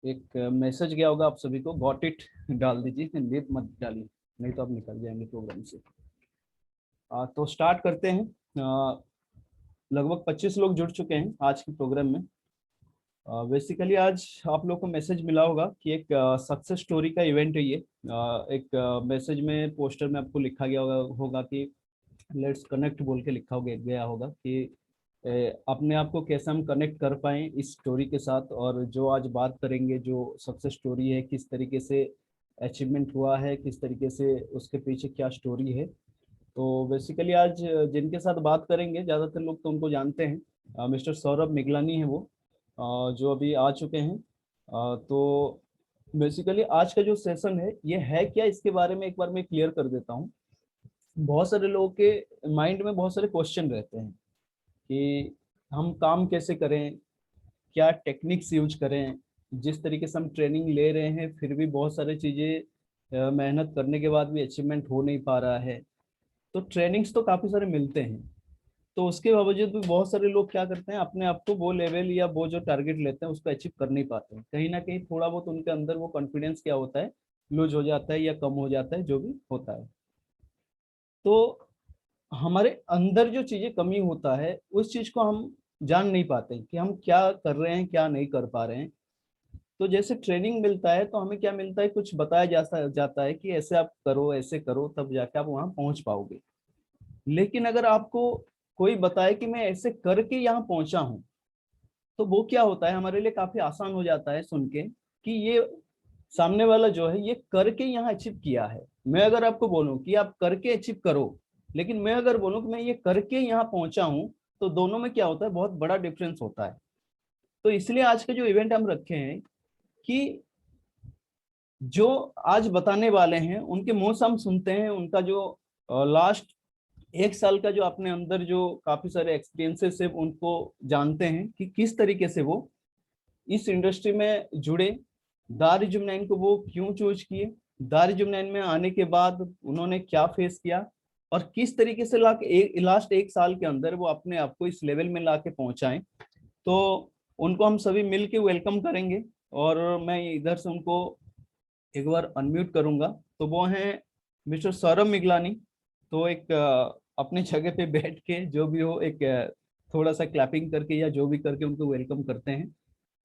एक मैसेज गया होगा आप सभी को, गॉट इट डाल दीजिए, लेट मत डालिए, नहीं तो आप निकल जाएंगे प्रोग्राम से। तो स्टार्ट करते हैं। लगभग 25 लोग जुड़ चुके हैं आज के प्रोग्राम में। बेसिकली आज आप लोग को मैसेज मिला होगा कि एक सक्सेस स्टोरी का इवेंट है ये। एक मैसेज में, पोस्टर में आपको लिखा गया होगा कि लेट्स कनेक्ट बोल के लिखा गया होगा कि अपने आप को कैसे हम कनेक्ट कर पाएं इस स्टोरी के साथ, और जो आज बात करेंगे जो सक्सेस स्टोरी है, किस तरीके से अचीवमेंट हुआ है, किस तरीके से उसके पीछे क्या स्टोरी है। तो बेसिकली आज जिनके साथ बात करेंगे, ज़्यादातर लोग तो उनको जानते हैं, मिस्टर सौरभ मिगलानी है वो, जो अभी आ चुके हैं। तो बेसिकली आज का जो सेशन है ये है क्या, इसके बारे में एक बार मैं क्लियर कर देता हूँ। बहुत सारे लोगों के माइंड में बहुत सारे क्वेश्चन रहते हैं कि हम काम कैसे करें, क्या टेक्निक्स यूज करें। जिस तरीके से हम ट्रेनिंग ले रहे हैं फिर भी बहुत सारी चीज़ें मेहनत करने के बाद भी अचीवमेंट हो नहीं पा रहा है। तो ट्रेनिंग्स तो काफ़ी सारे मिलते हैं, तो उसके बावजूद भी बहुत सारे लोग क्या करते हैं, अपने आप को वो लेवल या वो जो टारगेट लेते हैं उसको अचीव कर नहीं पाते हैं। कहीं ना कहीं थोड़ा बहुत उनके अंदर वो कॉन्फिडेंस क्या होता है, लूज हो जाता है या कम हो जाता है, जो भी होता है। तो हमारे अंदर जो चीजें कमी होता है उस चीज को हम जान नहीं पाते कि हम क्या कर रहे हैं, क्या नहीं कर पा रहे हैं। तो जैसे ट्रेनिंग मिलता है तो हमें क्या मिलता है, कुछ बताया जाता है कि ऐसे आप करो, ऐसे करो, तब जाके आप वहां पहुंच पाओगे। लेकिन अगर आपको कोई बताए कि मैं ऐसे करके यहाँ पहुंचा हूँ, तो वो क्या होता है, हमारे लिए काफी आसान हो जाता है सुन के कि ये सामने वाला जो है ये करके यहाँ अचीव किया है। मैं अगर आपको बोलूं कि आप करके अचीव करो, लेकिन मैं अगर बोलूं कि मैं ये करके यहाँ पहुंचा हूं, तो दोनों में क्या होता है, बहुत बड़ा डिफरेंस होता है। तो इसलिए आज का जो इवेंट हम रखे हैं कि जो आज बताने वाले हैं उनके मुंह से हम सुनते हैं, उनका जो लास्ट 1 साल का जो अपने अंदर जो काफी सारे एक्सपीरियंसेस है उनको जानते हैं कि किस तरीके से वो इस इंडस्ट्री में जुड़े, दारुजुमनैन को वो क्यों चूज किए, दारुजुमनैन में आने के बाद उन्होंने क्या फेस किया, और किस तरीके से लास्ट 1 साल के अंदर वो अपने आप को इस लेवल में ला के पहुंचाएं। तो उनको हम सभी मिल के वेलकम करेंगे। और मैं इधर से उनको एक बार अनम्यूट करूंगा। तो वो हैं मिस्टर सौरभ मिगलानी। तो एक अपने जगह पे बैठ के जो भी हो, एक थोड़ा सा क्लैपिंग करके या जो भी करके उनको वेलकम करते हैं।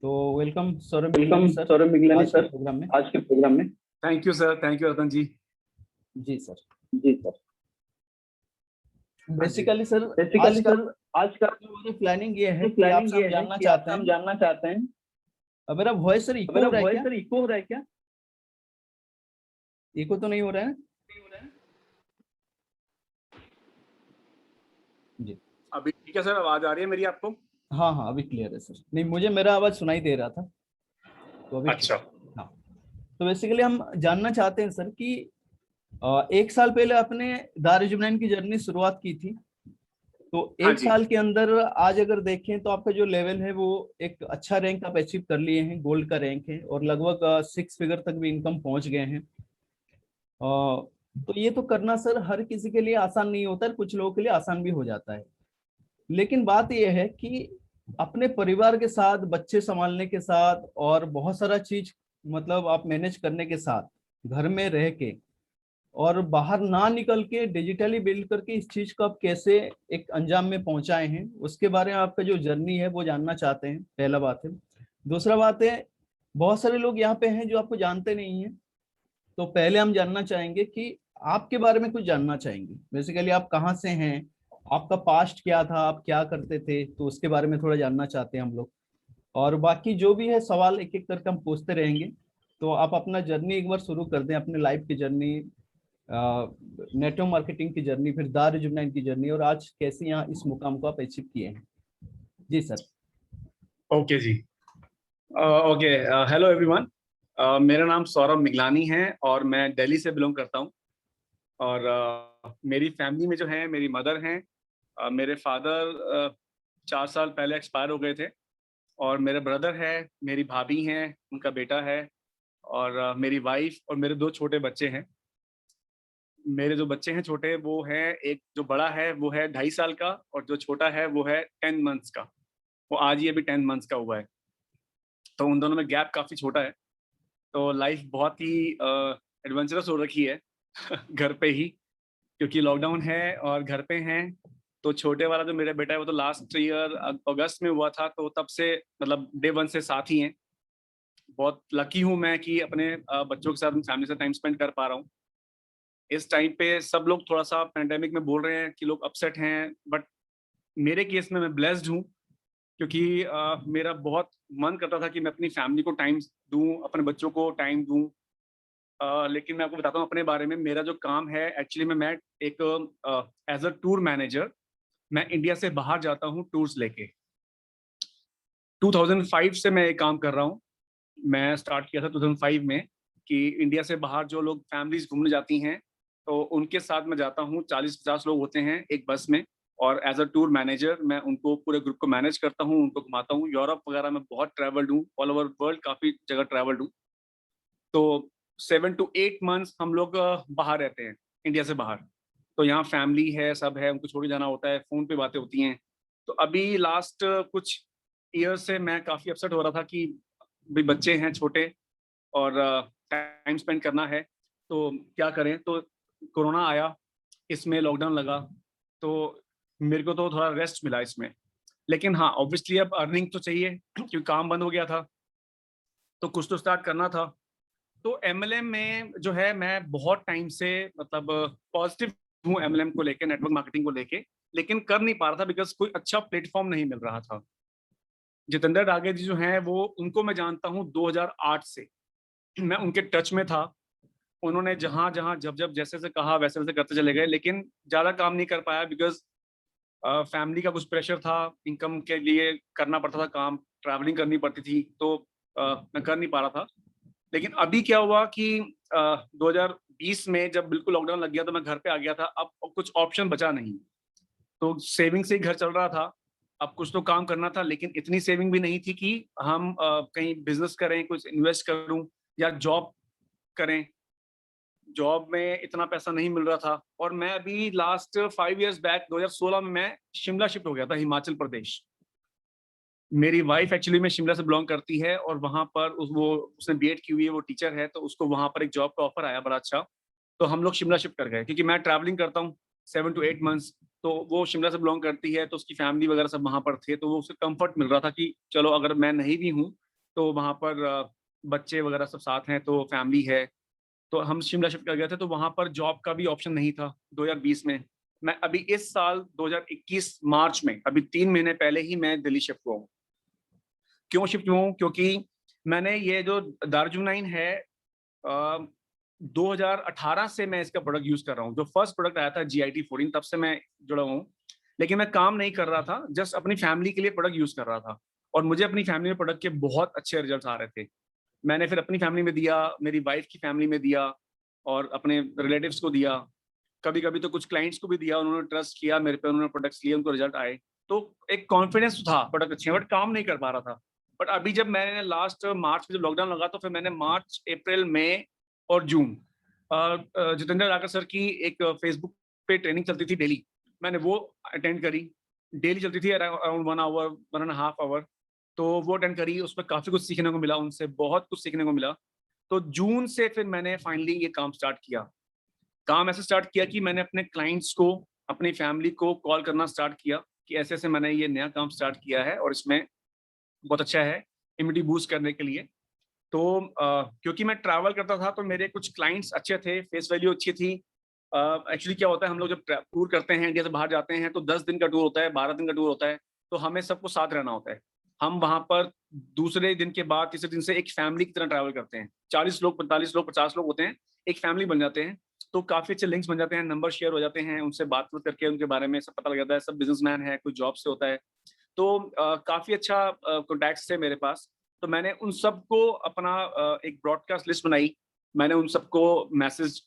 तो welcome Saurabh Miglani welcome sir Saurabh Miglani आज के सर प्रोग्राम में। आज के प्रोग्राम में। Thank you sir, thank you Ratan ji. जी सर। जी सर। हाँ जी। बेसिकली सर आज बेसिकली का सर आज का जो हमारी प्लानिंग ये है जो कि प्लानिंग आपसे हम ये है जानना कि चाहते आपसे हम हैं, जानना चाहते हैं। अब मेरा वॉइस सर अब इको मेरा हो रहा है वॉइस क्या? सर इको हो रहा है क्या? इको तो नहीं हो रहा है जी? अभी ठीक है सर, आवाज आ रही है मेरी आपको? हाँ हाँ, अभी क्लियर है सर। नहीं, मुझे मेरा आवाज सुनाई दे रहा था, तो अभी ठीक अच्छा। है। हाँ। तो बेसिकली हम जानना चाहते हैं सर कि 1 साल पहले आपने दारुजुमनैन की जर्नी शुरुआत की थी। तो हाँ एक जी। साल के अंदर आज अगर देखें तो आपका जो लेवल है वो एक अच्छा रैंक आप अचीव कर लिए हैं, गोल्ड का रैंक है, और लगभग 6 फिगर तक भी इनकम पहुंच गए हैं। तो ये तो करना सर हर किसी के लिए आसान नहीं होता है, कुछ लोगों के लिए आसान भी हो जाता है। लेकिन बात यह है कि अपने परिवार के साथ, बच्चे संभालने के साथ, और बहुत सारा चीज मतलब आप मैनेज करने के साथ, घर में रह के और बाहर ना निकल के डिजिटली बिल्ड करके इस चीज को आप कैसे एक अंजाम में पहुंचाए हैं, उसके बारे में आपका जो जर्नी है वो जानना चाहते हैं, पहला बात है। दूसरा बात है, बहुत सारे लोग यहाँ पे हैं जो आपको जानते नहीं हैं। तो पहले हम जानना चाहेंगे कि आपके बारे में कुछ जानना चाहेंगे, बेसिकली आप कहाँ से हैं, आपका पास्ट क्या था, आप क्या करते थे, तो उसके बारे में थोड़ा जानना चाहते हैं हम लोग। और बाकी जो भी है सवाल एक एक करके हम पूछते रहेंगे। तो आप अपना जर्नी एक बार शुरू कर दें, अपने लाइफ की जर्नी, नेटवर्क मार्केटिंग की जर्नी, फिर दारुजुमनैन की जर्नी, और आज कैसे यहाँ इस मुकाम को आप अचीव किए हैं। जी सर। ओके जी। ओके। Hello everyone. मेरा नाम सौरभ मिगलानी है और मैं दिल्ली से बिलोंग करता हूँ। और मेरी फैमिली में जो है, मेरी मदर हैं, मेरे फादर 4 साल पहले एक्सपायर हो गए थे, और मेरे ब्रदर है, मेरी भाभी हैं, उनका बेटा है, और मेरी वाइफ और मेरे 2 छोटे बच्चे हैं। मेरे जो बच्चे हैं छोटे, वो है, एक जो बड़ा है वो है 2.5 साल का, और जो छोटा है वो है 10 मंथ्स का। वो आज ही अभी 10 मंथ्स का हुआ है। तो उन दोनों में गैप काफ़ी छोटा है। तो लाइफ बहुत ही एडवेंचरस हो रखी है घर पे ही, क्योंकि लॉकडाउन है और घर पे हैं। तो छोटे वाला जो मेरा बेटा है वो तो लास्ट ईयर अगस्त में हुआ था, तो तब से मतलब डे वन से साथ ही हैं। बहुत लकी हूँ मैं कि अपने बच्चों के साथ फैमिली से टाइम स्पेंड कर पा रहा हूँ। इस टाइम पे सब लोग थोड़ा सा पैंडेमिक में बोल रहे हैं कि लोग अपसेट हैं, बट मेरे केस में मैं ब्लेस्ड हूँ, क्योंकि मेरा बहुत मन करता था कि मैं अपनी फैमिली को टाइम दूं, अपने बच्चों को टाइम दूं। लेकिन मैं आपको बताता हूँ अपने बारे में। मेरा जो काम है एक्चुअली में, मैं एक एज अ टूर मैनेजर मैं इंडिया से बाहर जाता हूँ टूर्स लेके। 2005 से मैं ये काम कर रहा हूँ। मैं स्टार्ट किया था 2005 में कि इंडिया से बाहर जो लोग फैमिलीज घूमने जाती हैं तो उनके साथ मैं जाता हूँ। 40-50 लोग होते हैं एक बस में, और एज अ टूर मैनेजर मैं उनको पूरे ग्रुप को मैनेज करता हूँ, उनको घुमाता हूँ। यूरोप वगैरह में बहुत ट्रैवल्ड हूँ, ऑल ओवर वर्ल्ड काफ़ी जगह ट्रैवल्ड हूँ। तो 7 to 8 months हम लोग बाहर रहते हैं, इंडिया से बाहर। तो यहाँ फैमिली है, सब है, उनको छोड़ के जाना होता है, फ़ोन पे बातें होती हैं। तो अभी लास्ट कुछ ईयर से मैं काफ़ी अपसेट हो रहा था कि भाई बच्चे हैं छोटे और टाइम स्पेंड करना है, तो क्या करें। तो कोरोना आया, इसमें लॉकडाउन लगा, तो मेरे को तो थोड़ा रेस्ट मिला इसमें। लेकिन हाँ, ऑब्वियसली अब अर्निंग तो चाहिए क्योंकि काम बंद हो गया था, तो कुछ तो स्टार्ट करना था। तो एमएलएम में जो है मैं बहुत टाइम से मतलब पॉजिटिव हूँ एमएलएम को लेके, नेटवर्क मार्केटिंग को लेके, लेकिन कर नहीं पा रहा था बिकॉज कोई अच्छा प्लेटफॉर्म नहीं मिल रहा था। जितेंद्र डागे जी जो हैं वो, उनको मैं जानता हूँ 2008 से, मैं उनके टच में था। उन्होंने जहां जहां जब जब जैसे जैसे कहा वैसे वैसे करते चले गए, लेकिन ज्यादा काम नहीं कर पाया बिकॉज फैमिली का कुछ प्रेशर था, इनकम के लिए करना पड़ता था काम, ट्रैवलिंग करनी पड़ती थी, तो मैं कर नहीं पा रहा था। लेकिन अभी क्या हुआ कि 2020 में जब बिल्कुल लॉकडाउन लग गया तो मैं घर पे आ गया था। अब कुछ ऑप्शन बचा नहीं, तो सेविंग से ही घर चल रहा था। अब कुछ तो काम करना था, लेकिन इतनी सेविंग भी नहीं थी कि हम कहीं बिजनेस करें, कुछ इन्वेस्ट करूं या जॉब करें। जॉब में इतना पैसा नहीं मिल रहा था। और मैं अभी लास्ट 5 years बैक 2016 में मैं शिमला शिफ्ट हो गया था, हिमाचल प्रदेश। मेरी वाइफ एक्चुअली में शिमला से बिलोंग करती है और वहां पर वो उसने बीएड की हुई है, वो टीचर है, तो उसको वहां पर एक जॉब का ऑफर आया बड़ा अच्छा। तो हम लोग शिमला शिफ्ट कर गए, क्योंकि मैं ट्रैवलिंग करता हूँ 7 to 8 months। तो वो शिमला से बिलोंग करती है, तो उसकी फैमिली वगैरह सब वहां पर थे, तो वो उसे कंफर्ट मिल रहा था कि चलो अगर मैं नहीं भी हूँ तो वहां पर बच्चे वगैरह सब साथ हैं, तो फैमिली है। तो हम शिमला शिफ्ट कर गए थे, तो वहां पर जॉब का भी ऑप्शन नहीं था 2020 में। मैं अभी इस साल 2021 मार्च में, अभी 3 महीने पहले ही मैं दिल्ली शिफ्ट हुआ हूँ। क्यों शिफ्ट हुआ हूँ? क्योंकि मैंने ये जो दार्जिलिंग है 2018 से मैं इसका प्रोडक्ट यूज कर रहा हूँ। जो फर्स्ट प्रोडक्ट आया था GIT14, तब से मैं जुड़ा हूँ। लेकिन मैं काम नहीं कर रहा था, जस्ट अपनी फैमिली के लिए प्रोडक्ट यूज कर रहा था। और मुझे अपनी फैमिली में प्रोडक्ट के बहुत अच्छे रिजल्ट आ रहे थे। मैंने फिर अपनी फैमिली में दिया, मेरी वाइफ की फैमिली में दिया, और अपने रिलेटिव्स को दिया। कभी कभी तो कुछ क्लाइंट्स को भी दिया, उन्होंने ट्रस्ट किया मेरे पे, उन्होंने प्रोडक्ट्स लिए, उनको रिजल्ट आए। तो एक कॉन्फिडेंस था प्रोडक्ट अच्छे, बट काम नहीं कर पा रहा था। बट अभी जब मैंने लास्ट मार्च में जब लॉकडाउन लगा, तो फिर मैंने मार्च, अप्रैल, मई और जून जितेंद्र राकर सर की एक फेसबुक पे ट्रेनिंग चलती थी डेली, मैंने वो अटेंड करी। डेली चलती थी अराउंड 1 hour, 1.5 hour। तो वो अटेंड करी, उसमें काफी कुछ सीखने को मिला, उनसे बहुत कुछ सीखने को मिला। तो जून से फिर मैंने फाइनली ये काम स्टार्ट किया। काम ऐसे स्टार्ट किया कि मैंने अपने क्लाइंट्स को, अपनी फैमिली को कॉल करना स्टार्ट किया कि ऐसे ऐसे मैंने ये नया काम स्टार्ट किया है और इसमें बहुत अच्छा है इम्यूनिटी बूस्ट करने के लिए। तो क्योंकि मैं ट्रैवल करता था तो मेरे कुछ क्लाइंट्स अच्छे थे, फेस वैल्यू अच्छी थी। एक्चुअली क्या होता है, हम लोग जब टूर करते हैं, इंडिया से बाहर जाते हैं, तो 10 दिन का टूर होता है, 12 दिन का टूर होता है। तो हमें सबको साथ रहना होता है। हम वहां पर दूसरे दिन के बाद, तीसरे दिन से एक फैमिली की तरह ट्रैवल करते हैं। 40 लोग, 45 लोग, 50 लोग होते हैं, एक फैमिली बन जाते हैं। तो काफी अच्छे लिंक्स बन जाते हैं, नंबर शेयर हो जाते हैं, उनसे बात करके उनके बारे में सब पता लग जाता है। सब बिजनेसमैन है, कोई जॉब से होता है। तो काफी अच्छा कॉन्टैक्ट्स थे मेरे पास। तो मैंने उन सबको अपना एक ब्रॉडकास्ट लिस्ट बनाई। मैंने उन सबको मैसेज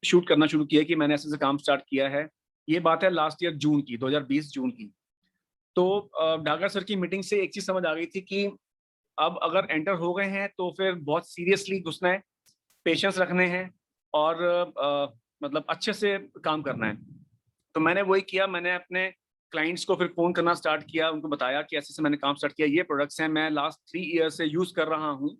शूट करना शुरू किया कि मैंने ऐसे ऐसे काम स्टार्ट किया है। ये बात है लास्ट ईयर जून की, 2020 जून की। तो डागर सर की मीटिंग से एक चीज समझ आ गई थी कि अब अगर एंटर हो गए हैं तो फिर बहुत सीरियसली घुसना है, पेशेंस रखने हैं, और मतलब अच्छे से काम करना है। तो मैंने वही किया। मैंने अपने क्लाइंट्स को फिर फोन करना स्टार्ट किया, उनको बताया कि ऐसे मैंने काम स्टार्ट किया, ये प्रोडक्ट्स हैं, मैं लास्ट 3 ईयर से यूज कर रहा हूँ,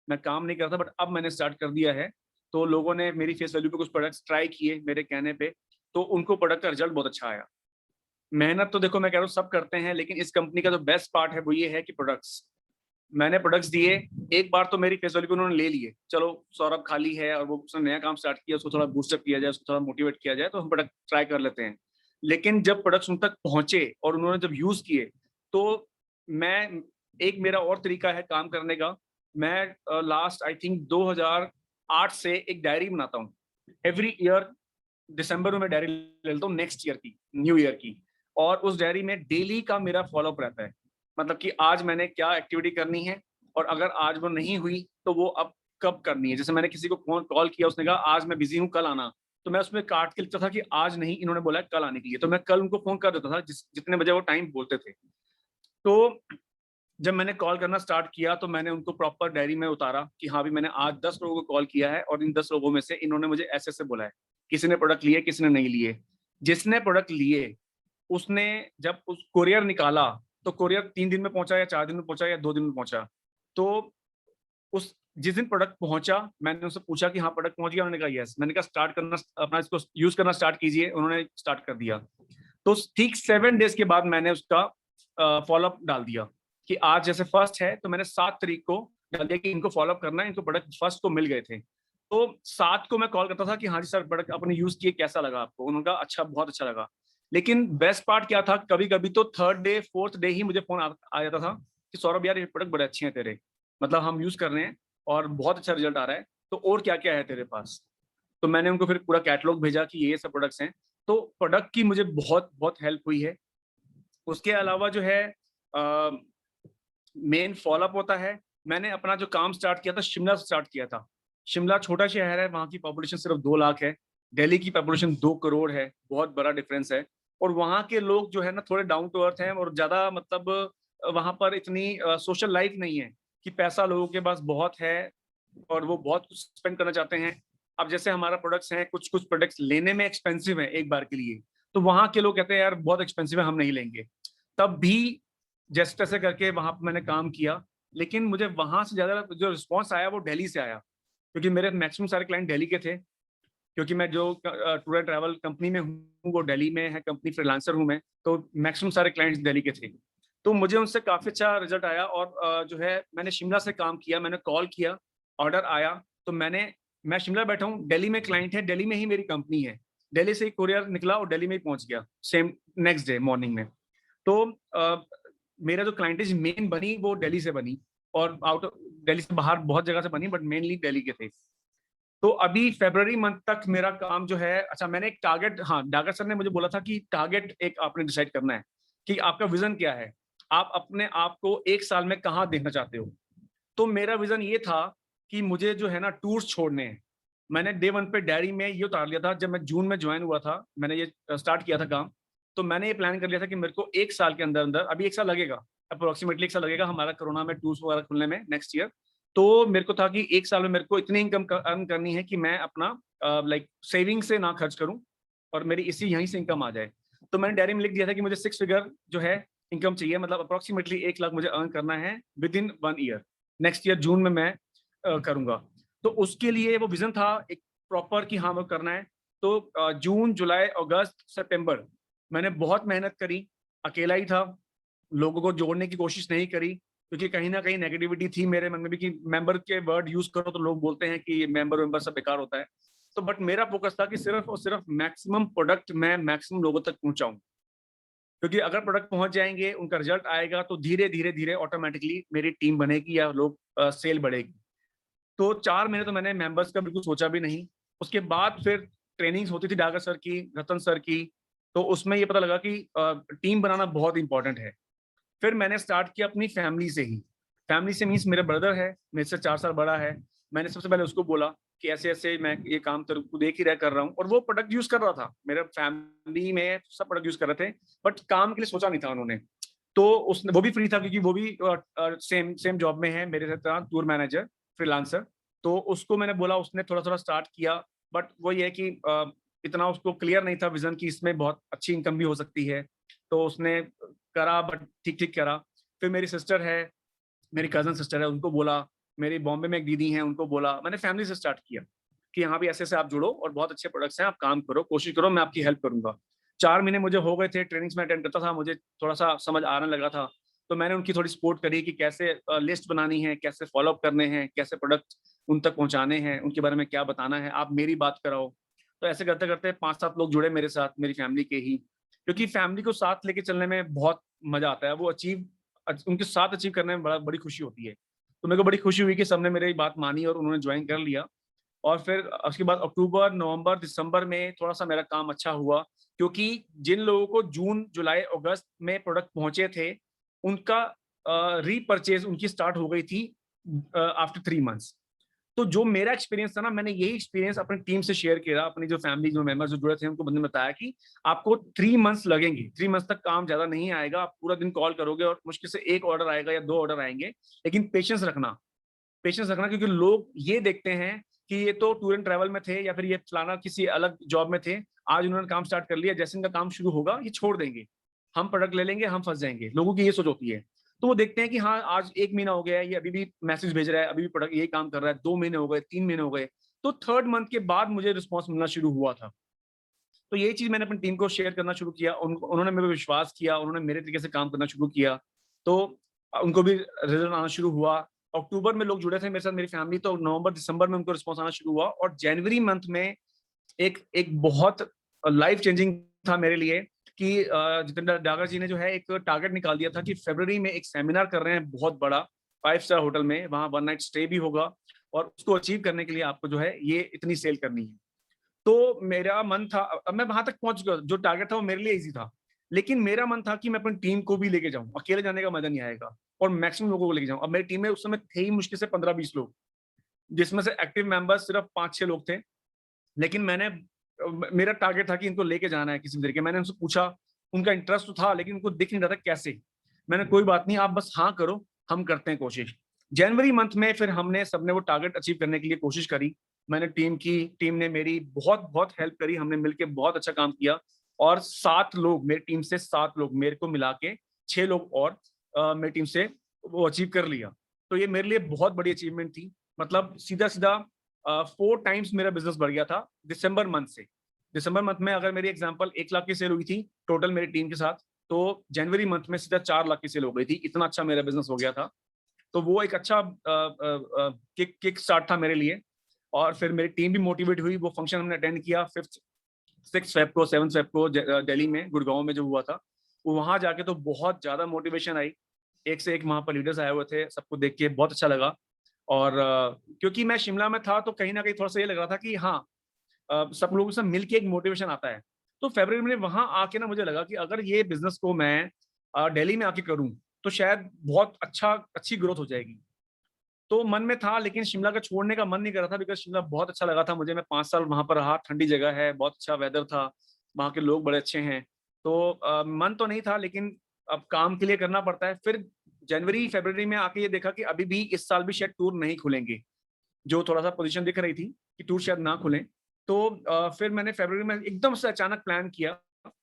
मैं काम नहीं करता बट अब मैंने स्टार्ट कर दिया है। तो लोगों ने मेरी फेस वैल्यू पे कुछ प्रोडक्ट्स ट्राई किए मेरे कहने पे, तो उनको प्रोडक्ट का रिजल्ट बहुत अच्छा आया। मेहनत तो देखो मैं कह रहा हूँ सब करते हैं, लेकिन इस कंपनी का जो बेस्ट पार्ट है वो ये है कि प्रोडक्ट्स, मैंने प्रोडक्ट्स दिए, एक बार तो मेरी फेस वैल्यू को उन्होंने ले लिए, चलो सौरभ खाली है और वो उसने नया काम स्टार्ट किया, उसको थोड़ा बूस्टअप किया जाए, उसको थोड़ा मोटिवेट किया जाए, तो हम प्रोडक्ट ट्राई कर लेते हैं। लेकिन जब प्रोडक्ट्स उन तक पहुंचे और उन्होंने जब यूज किए, तो मैं, एक मेरा और तरीका है काम करने का, मैं लास्ट आई थिंक 2008 से एक डायरी बनाता हूँ। एवरी ईयर दिसंबर में मैं डायरी ले लेता हूँ नेक्स्ट ईयर की, न्यू ईयर की, और उस डायरी में डेली का मेरा फॉलोअप रहता है। मतलब कि आज मैंने क्या एक्टिविटी करनी है, और अगर आज वो नहीं हुई तो वो अब कब करनी है। जैसे मैंने किसी को फोन कॉल किया, उसने कहा आज मैं बिजी हूँ, कल आना, तो मैं उसमें काट के लिखता था कि आज नहीं, इन्होंने बोला कल आने के लिए, तो मैं कल उनको फोन कर देता था जितने बजे वो टाइम बोलते थे। तो जब मैंने कॉल करना स्टार्ट किया तो मैंने उनको प्रॉपर डायरी में उतारा कि हाँ भी मैंने आज 10 लोगों को कॉल किया है और इन 10 लोगों में से इन्होंने मुझे ऐसे ऐसे बोला है, किसी ने प्रोडक्ट लिए, किसी ने नहीं लिए। जिसने प्रोडक्ट लिए उसने जब उस कोरियर निकाला, तो कोरियर 3 दिन में पहुंचा या 4 दिन में पहुंचा या 2 दिन में पहुंचा। तो उस जिस दिन प्रोडक्ट पहुंचा, मैंने उनसे पूछा कि हाँ प्रोडक्ट पहुंच गया, उन्होंने कहा यस। मैंने कहा स्टार्ट करना, अपना इसको यूज करना स्टार्ट कीजिए, उन्होंने स्टार्ट कर दिया। तो ठीक 7 डेज के बाद मैंने उसका फॉलोअप डाल दिया कि आज जैसे फर्स्ट है, तो मैंने 7 तारीख को डाल दिया कि इनको फॉलोअप करना है, इनको प्रोडक्ट फर्स्ट को मिल गए थे। तो 7 को मैं कॉल करता था कि हाँ जी सर प्रोडक्ट आपने यूज किए, कैसा लगा आपको? उन्होंने कहा अच्छा, बहुत अच्छा लगा। लेकिन बेस्ट पार्ट क्या था, कभी कभी तो 3rd डे 4th डे ही मुझे फोन आ जाता था कि सौरभ यार ये प्रोडक्ट बड़े अच्छे हैं तेरे, मतलब हम यूज कर रहे हैं और बहुत अच्छा रिजल्ट आ रहा है, तो और क्या क्या है तेरे पास? तो मैंने उनको फिर पूरा कैटलॉग भेजा कि ये सब प्रोडक्ट्स हैं। तो प्रोडक्ट की मुझे बहुत बहुत हेल्प हुई है। उसके अलावा जो है मेन फॉलोअप होता है। मैंने अपना जो काम स्टार्ट किया था शिमला से स्टार्ट किया था। शिमला छोटा शहर है, वहाँ की पॉपुलेशन सिर्फ 2 लाख है। दिल्ली की पॉपुलेशन 2 करोड़ है, बहुत बड़ा डिफरेंस है। और वहाँ के लोग जो है ना थोड़े डाउन टू अर्थ हैं, और ज्यादा मतलब वहाँ पर इतनी सोशल लाइफ नहीं है कि पैसा लोगों के पास बहुत है और वो बहुत कुछ स्पेंड करना चाहते हैं। अब जैसे हमारा प्रोडक्ट्स हैं, कुछ कुछ प्रोडक्ट्स लेने में एक्सपेंसिव है एक बार के लिए, तो वहाँ के लोग कहते हैं यार बहुत एक्सपेंसिव है, हम नहीं लेंगे। तब भी जैसे तैसे करके वहां पर मैंने काम किया। लेकिन मुझे वहां से ज्यादा जो रिस्पॉन्स आया वो दिल्ली से आया, क्योंकि मेरे मैक्सिमम सारे क्लाइंट दिल्ली के थे। क्योंकि मैं जो टूर एंड ट्रैवल कंपनी में हूँ वो दिल्ली में है, कंपनी फ्रीलांसर हूँ मैं, तो मैक्सिमम सारे क्लाइंट्स दिल्ली के थे। तो मुझे उनसे काफी अच्छा रिजल्ट आया। और जो है मैंने शिमला से काम किया, मैंने कॉल किया, ऑर्डर आया, तो मैं शिमला बैठा हूँ, दिल्ली में क्लाइंट है, दिल्ली में ही मेरी कंपनी है, दिल्ली से ही कुरियर निकला और दिल्ली में ही पहुंच गया सेम नेक्स्ट डे मॉर्निंग में। तो मेरा जो क्लाइंटेज मेन बनी वो दिल्ली से बनी, और आउट ऑफ दिल्ली से बाहर बहुत जगह से बनी, बट मेनली दिल्ली के थे। तो अभी फरवरी मंथ तक मेरा काम जो है, अच्छा मैंने एक टारगेट, हाँ डागर सर ने मुझे बोला था कि टारगेट एक आपने डिसाइड करना है कि आपका विजन क्या है, आप अपने आप को 1 साल में कहाँ देखना चाहते हो। तो मेरा विजन ये था कि मुझे जो है ना टूर्स छोड़ने हैं। मैंने डे 1 पे डायरी में ये उतार लिया था, जब मैं जून में ज्वाइन हुआ था, मैंने ये स्टार्ट किया था काम, तो मैंने ये प्लान कर लिया था कि मेरे को 1 साल के अंदर अंदर, अभी 1 साल लगेगा, अप्रोक्सीमेटली 1 साल लगेगा हमारा कोरोना में टूर्स वगैरह खुलने में नेक्स्ट ईयर। तो मेरे को था कि 1 साल में मेरे को इतनी इनकम अर्न करनी है कि मैं अपना लाइक सेविंग से ना खर्च करूं और मेरी इसी यहीं से इनकम आ जाए। तो मैंने डायरी में लिख दिया था कि मुझे 6 फिगर जो है इनकम चाहिए, मतलब अप्रोक्सीमेटली 1 लाख मुझे अर्न करना है within 1 year. Next year जून में मैं करूंगा। तो उसके लिए वो विजन था एक प्रॉपर कि हाँ वो करना है। तो जून जुलाई अगस्त सितंबर मैंने बहुत मेहनत करी, अकेला ही था, लोगों को जोड़ने की कोशिश नहीं करी, क्योंकि कहीं ना कहीं नेगेटिविटी थी मेरे मन में भी कि मेंबर के वर्ड यूज करो तो लोग बोलते हैं कि मेंबर सब बेकार होता है। तो बट मेरा फोकस था कि सिर्फ और सिर्फ मैक्सिमम प्रोडक्ट मैं मैक्सिमम लोगों तक पहुंचाऊं, क्योंकि अगर प्रोडक्ट पहुंच जाएंगे, उनका रिजल्ट आएगा, तो धीरे धीरे धीरे ऑटोमेटिकली मेरी टीम बनेगी या लोग सेल बढ़ेगी। तो 4 महीने तो मैंने मेंबर्स का बिल्कुल सोचा भी नहीं। उसके बाद फिर ट्रेनिंग्स होती थी डागर सर की, रतन सर की, तो उसमें ये पता लगा कि टीम बनाना बहुत इंपॉर्टेंट है। फिर मैंने स्टार्ट किया अपनी फैमिली से ही। फैमिली से मीन्स मेरा ब्रदर है, मेरे से 4 साल बड़ा है। मैंने सबसे पहले उसको बोला कि ऐसे ऐसे मैं ये काम तो देख ही रह कर रहा हूँ, और वो प्रोडक्ट यूज कर रहा था, मेरे फैमिली में सब प्रोडक्ट यूज कर रहे थे, बट काम के लिए सोचा नहीं था उन्होंने। तो उसने, वो भी फ्री था क्योंकि वो भी सेम सेम जॉब में है मेरे साथ, टूर मैनेजर फ्रीलांसर। तो उसको मैंने बोला, उसने थोड़ा थोड़ा स्टार्ट किया, बट वो ये है कि इतना उसको क्लियर नहीं था विजन की इसमें बहुत अच्छी इनकम भी हो सकती है, तो उसने करा, बट ठीक ठीक करा। फिर मेरी सिस्टर है, मेरी कजन सिस्टर है, उनको बोला। मेरी बॉम्बे में एक दीदी हैं, उनको बोला। मैंने फैमिली से स्टार्ट किया कि यहाँ भी ऐसे ऐसे आप जुड़ो और बहुत अच्छे प्रोडक्ट्स हैं, आप काम करो, कोशिश करो, मैं आपकी हेल्प करूंगा। 4 महीने मुझे हो गए थे, ट्रेनिंग्स में अटेंड करता था, मुझे थोड़ा सा समझ आने लगा था। तो मैंने उनकी थोड़ी सपोर्ट करी कि कैसे लिस्ट बनानी है, कैसे फॉलोअप करने हैं, कैसे प्रोडक्ट उन तक पहुंचाने हैं, उनके बारे में क्या बताना है, आप मेरी बात कराओ। तो ऐसे करते करते 5-7 लोग जुड़े मेरे साथ, मेरी फैमिली के ही, क्योंकि फैमिली को साथ लेके चलने में बहुत मजा आता है। वो उनके साथ अचीव करने में बड़ी खुशी होती है। तो मेरे को बड़ी खुशी हुई कि सबने मेरी बात मानी और उन्होंने ज्वाइन कर लिया। और फिर उसके बाद अक्टूबर, नवंबर, दिसंबर में थोड़ा सा मेरा काम अच्छा हुआ, क्योंकि जिन लोगों को जून, जुलाई, अगस्त में प्रोडक्ट पहुंचे थे, उनका रीपरचेज उनकी स्टार्ट हो गई थी आफ्टर 3 मंथ्स। तो जो मेरा एक्सपीरियंस था ना, मैंने यही एक्सपीरियंस अपनी टीम से शेयर किया। अपनी जो फैमिली, जो मेंबर्स जो जुड़े थे, उनको मैंने बताया कि आपको 3 मंथ्स लगेंगे, 3 मंथ्स तक काम ज्यादा नहीं आएगा, आप पूरा दिन कॉल करोगे और मुश्किल से 1 ऑर्डर आएगा या 2 ऑर्डर आएंगे, लेकिन पेशेंस रखना, पेशेंस रखना, क्योंकि लोग ये देखते हैं कि ये तो टूर एंड ट्रैवल में थे या फिर ये फलाना किसी अलग जॉब में थे, आज उन्होंने काम स्टार्ट कर लिया, जैसे इनका काम शुरू होगा ये छोड़ देंगे, हम प्रोडक्ट ले लेंगे, हम फंस जाएंगे। लोगों की ये सोच होती है। तो वो देखते हैं कि हाँ, आज 1 महीना हो गया है, ये अभी भी मैसेज भेज रहा है, अभी भी प्रोडक्ट यही काम कर रहा है, 2 महीने हो गए, 3 महीने हो गए। तो 3rd मंथ के बाद मुझे रिस्पॉन्स मिलना शुरू हुआ था। तो यही चीज मैंने अपनी टीम को शेयर करना शुरू किया, उन्होंने मेरे पे विश्वास किया, उन्होंने मेरे तरीके से काम करना शुरू किया। तो उनको भी रिजल्ट आना शुरू हुआ। अक्टूबर में लोग जुड़े थे मेरे साथ, मेरी फैमिली, तो नवंबर, दिसंबर में उनको रिस्पॉन्स आना शुरू हुआ। और जनवरी मंथ में एक एक बहुत लाइफ चेंजिंग था मेरे लिए कि जितेंद्र डागर जी ने जो है एक टारगेट निकाल दिया था कि फरवरी में एक सेमिनार कर रहे हैं बहुत बड़ा, 5 स्टार होटल में, वहां 1 नाइट स्टे भी होगा, और उसको अचीव करने के लिए आपको जो है ये इतनी सेल करनी है। तो मेरा मन था, अब मैं वहां तक पहुंच गया, जो टारगेट था वो मेरे लिए इजी था, लेकिन मेरा मन था कि मैं अपनी टीम को भी लेके जाऊं, अकेले जाने का मजा नहीं आएगा, और मैक्सिमम लोगों को लेके जाऊं। अब मेरी टीम में उस समय थे ही मुश्किल से 15-20 लोग, जिसमें से एक्टिव मेंबर्स सिर्फ 5-6 लोग थे। लेकिन मेरा टारगेट था कि इनको लेके जाना है किसी भी तरीके। मैंने उनसे पूछा, उनका इंटरेस्ट तो था, लेकिन उनको दिख नहीं रहा था कैसे। मैंने, कोई बात नहीं, आप बस हाँ करो, हम करते हैं कोशिश। जनवरी मंथ में फिर हमने सबने वो टारगेट अचीव करने के लिए कोशिश करी। मैंने टीम ने मेरी बहुत बहुत हेल्प करी, हमने मिलकर बहुत अच्छा काम किया। और 7 लोग, मेरी टीम से 7 लोग, मेरे को मिला के 6 लोग और मेरी टीम से वो अचीव कर लिया। तो ये मेरे लिए बहुत बड़ी अचीवमेंट थी। मतलब सीधा सीधा 4 टाइम्स मेरा बिजनेस बढ़ गया था दिसंबर मंथ से। दिसंबर मंथ में अगर मेरी एग्जांपल 1 लाख की सेल हुई थी टोटल मेरी टीम के साथ, तो जनवरी मंथ में सीधा 4 लाख की सेल हो गई थी। इतना अच्छा मेरा बिजनेस हो गया था। तो वो एक अच्छा किक स्टार्ट था मेरे लिए। और फिर मेरी टीम भी मोटिवेट हुई। वो फंक्शन हमने अटेंड किया 5th 6 फेब को, 7 फेब को, दिल्ली में, गुड़गांव में जो हुआ था। वो वहां जाके तो बहुत ज्यादा मोटिवेशन आई। एक से एक वहां पर लीडर्स आए हुए थे, सबको देख के बहुत अच्छा लगा। और क्योंकि मैं शिमला में था, तो कहीं ना कहीं थोड़ा सा ये लग रहा था कि हाँ, सब लोगों से मिलके एक मोटिवेशन आता है। तो फरवरी में वहां आके ना मुझे लगा कि अगर ये बिजनेस को मैं दिल्ली में आके करूं, तो शायद बहुत अच्छी ग्रोथ हो जाएगी। तो मन में था, लेकिन शिमला का छोड़ने का मन नहीं कर रहा था, बिकॉज शिमला बहुत अच्छा लगा था मुझे। मैं 5 साल वहां पर रहा, ठंडी जगह है, बहुत अच्छा वेदर था, वहाँ के लोग बड़े अच्छे हैं। तो मन तो नहीं था, लेकिन अब काम के लिए करना पड़ता है। फिर जनवरी फरवरी में आके ये देखा कि अभी भी इस साल भी शायद टूर नहीं खुलेंगे, जो थोड़ा सा पोजीशन दिख रही थी कि टूर शायद ना खुलें। तो फिर मैंने फरवरी में एकदम से अचानक प्लान किया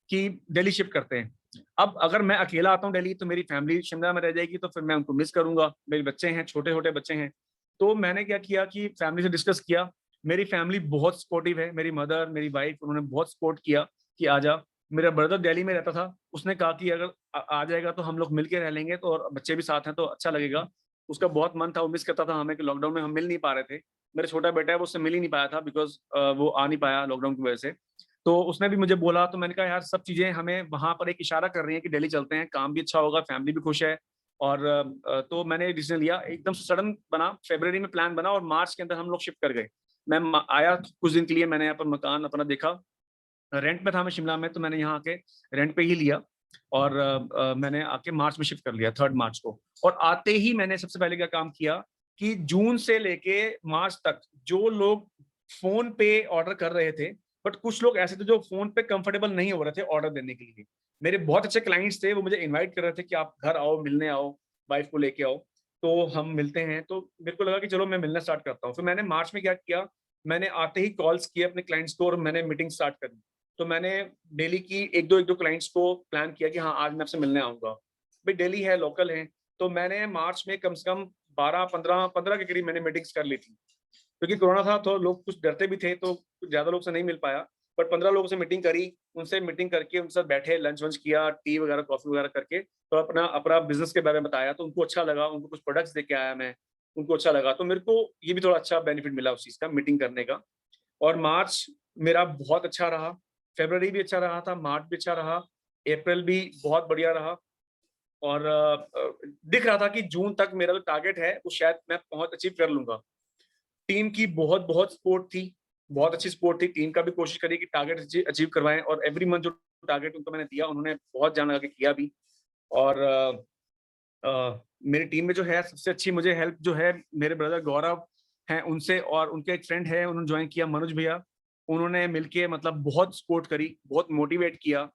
कि दिल्ली शिफ्ट करते हैं। अब अगर मैं अकेला आता हूँ दिल्ली, तो मेरी फैमिली शिमला में रह जाएगी, तो फिर मैं उनको मिस करूंगा। मेरे बच्चे हैं, छोटे छोटे बच्चे हैं। तो मैंने क्या किया कि फैमिली से डिस्कस किया। मेरी फैमिली बहुत सपोर्टिव है, मेरी मदर, मेरी वाइफ, उन्होंने बहुत सपोर्ट किया कि आजा। मेरा ब्रदर दिल्ली में रहता था, उसने कहा कि अगर आ जाएगा तो हम लोग मिलके रह लेंगे, तो और बच्चे भी साथ हैं तो अच्छा लगेगा। उसका बहुत मन था, वो मिस करता था हमें, कि लॉकडाउन में हम मिल नहीं पा रहे थे। मेरा छोटा बेटा है, वो उससे मिल ही नहीं पाया था, बिकॉज वो आ नहीं पाया लॉकडाउन की वजह से। तो उसने भी मुझे बोला, तो मैंने कहा यार, सब चीजें हमें वहां पर एक इशारा कर रही हैं कि दिल्ली चलते हैं, काम भी अच्छा होगा, फैमिली भी खुश है। और तो मैंने डिसीजन लिया, एकदम सडन बना, फरवरी में प्लान बना, और मार्च के अंदर हम लोग शिफ्ट कर गए। मैं आया कुछ दिन के लिए, मैंने यहाँ पर मकान अपना देखा, रेंट में था मैं शिमला में, तो मैंने यहाँ आके रेंट पे ही लिया। और मैंने आके मार्च में शिफ्ट कर लिया, 3rd मार्च को। और आते ही मैंने सबसे पहले क्या काम किया कि जून से लेके मार्च तक जो लोग फोन पे ऑर्डर कर रहे थे, बट कुछ लोग ऐसे थे जो फोन पे कंफर्टेबल नहीं हो रहे थे ऑर्डर देने के लिए। मेरे बहुत अच्छे क्लाइंट्स थे, वो मुझे इनवाइट कर रहे थे कि आप घर आओ, मिलने आओ, वाइफ को लेके आओ, तो हम मिलते हैं। तो मेरे को लगा कि चलो मैं मिलना स्टार्ट करता हूँ। फिर मैंने मार्च में क्या किया, मैंने आते ही कॉल्स किए अपने क्लाइंट्स को, और मैंने मीटिंग स्टार्ट करी। तो मैंने डेली की एक दो क्लाइंट्स को प्लान किया कि हाँ आज मैं आपसे मिलने आऊंगा। भाई दिल्ली है, लोकल है, तो मैंने मार्च में कम से कम 12-15 के करीब मैंने मीटिंग्स कर ली थी, क्योंकि कोरोना था तो लोग कुछ डरते भी थे, तो कुछ ज्यादा लोग से नहीं मिल पाया। बट 15 लोगों से मीटिंग करी, उनसे मीटिंग करके उनसे बैठे, लंच वंच किया, टी वगैरह कॉफी वगैरह करके, तो अपना अपना बिजनेस के बारे में बताया, तो उनको अच्छा लगा, उनको कुछ प्रोडक्ट्स दे के आया मैं, उनको अच्छा लगा, तो मेरे को ये भी थोड़ा अच्छा बेनिफिट मिला उस चीज का, मीटिंग करने का। और मार्च मेरा बहुत अच्छा रहा, फरवरी भी अच्छा रहा था, मार्च भी अच्छा रहा, अप्रैल भी बहुत बढ़िया रहा। और दिख रहा था कि जून तक मेरा जो टारगेट है वो शायद मैं बहुत अचीव कर लूंगा। टीम की बहुत बहुत सपोर्ट थी, बहुत अच्छी सपोर्ट थी, टीम का भी कोशिश करी कि टारगेट अचीव करवाएं, और एवरी मंथ जो टारगेट उनको मैंने दिया उन्होंने बहुत जान लगा के किया भी। और मेरी टीम में जो है सबसे अच्छी मुझे हेल्प जो है मेरे ब्रदर गौरव हैं उनसे, और उनके एक फ्रेंड है उन्होंने ज्वाइन किया, मनोज भैया, उन्होंने मिलके मतलब बहुत सपोर्ट करी, बहुत मोटिवेट किया,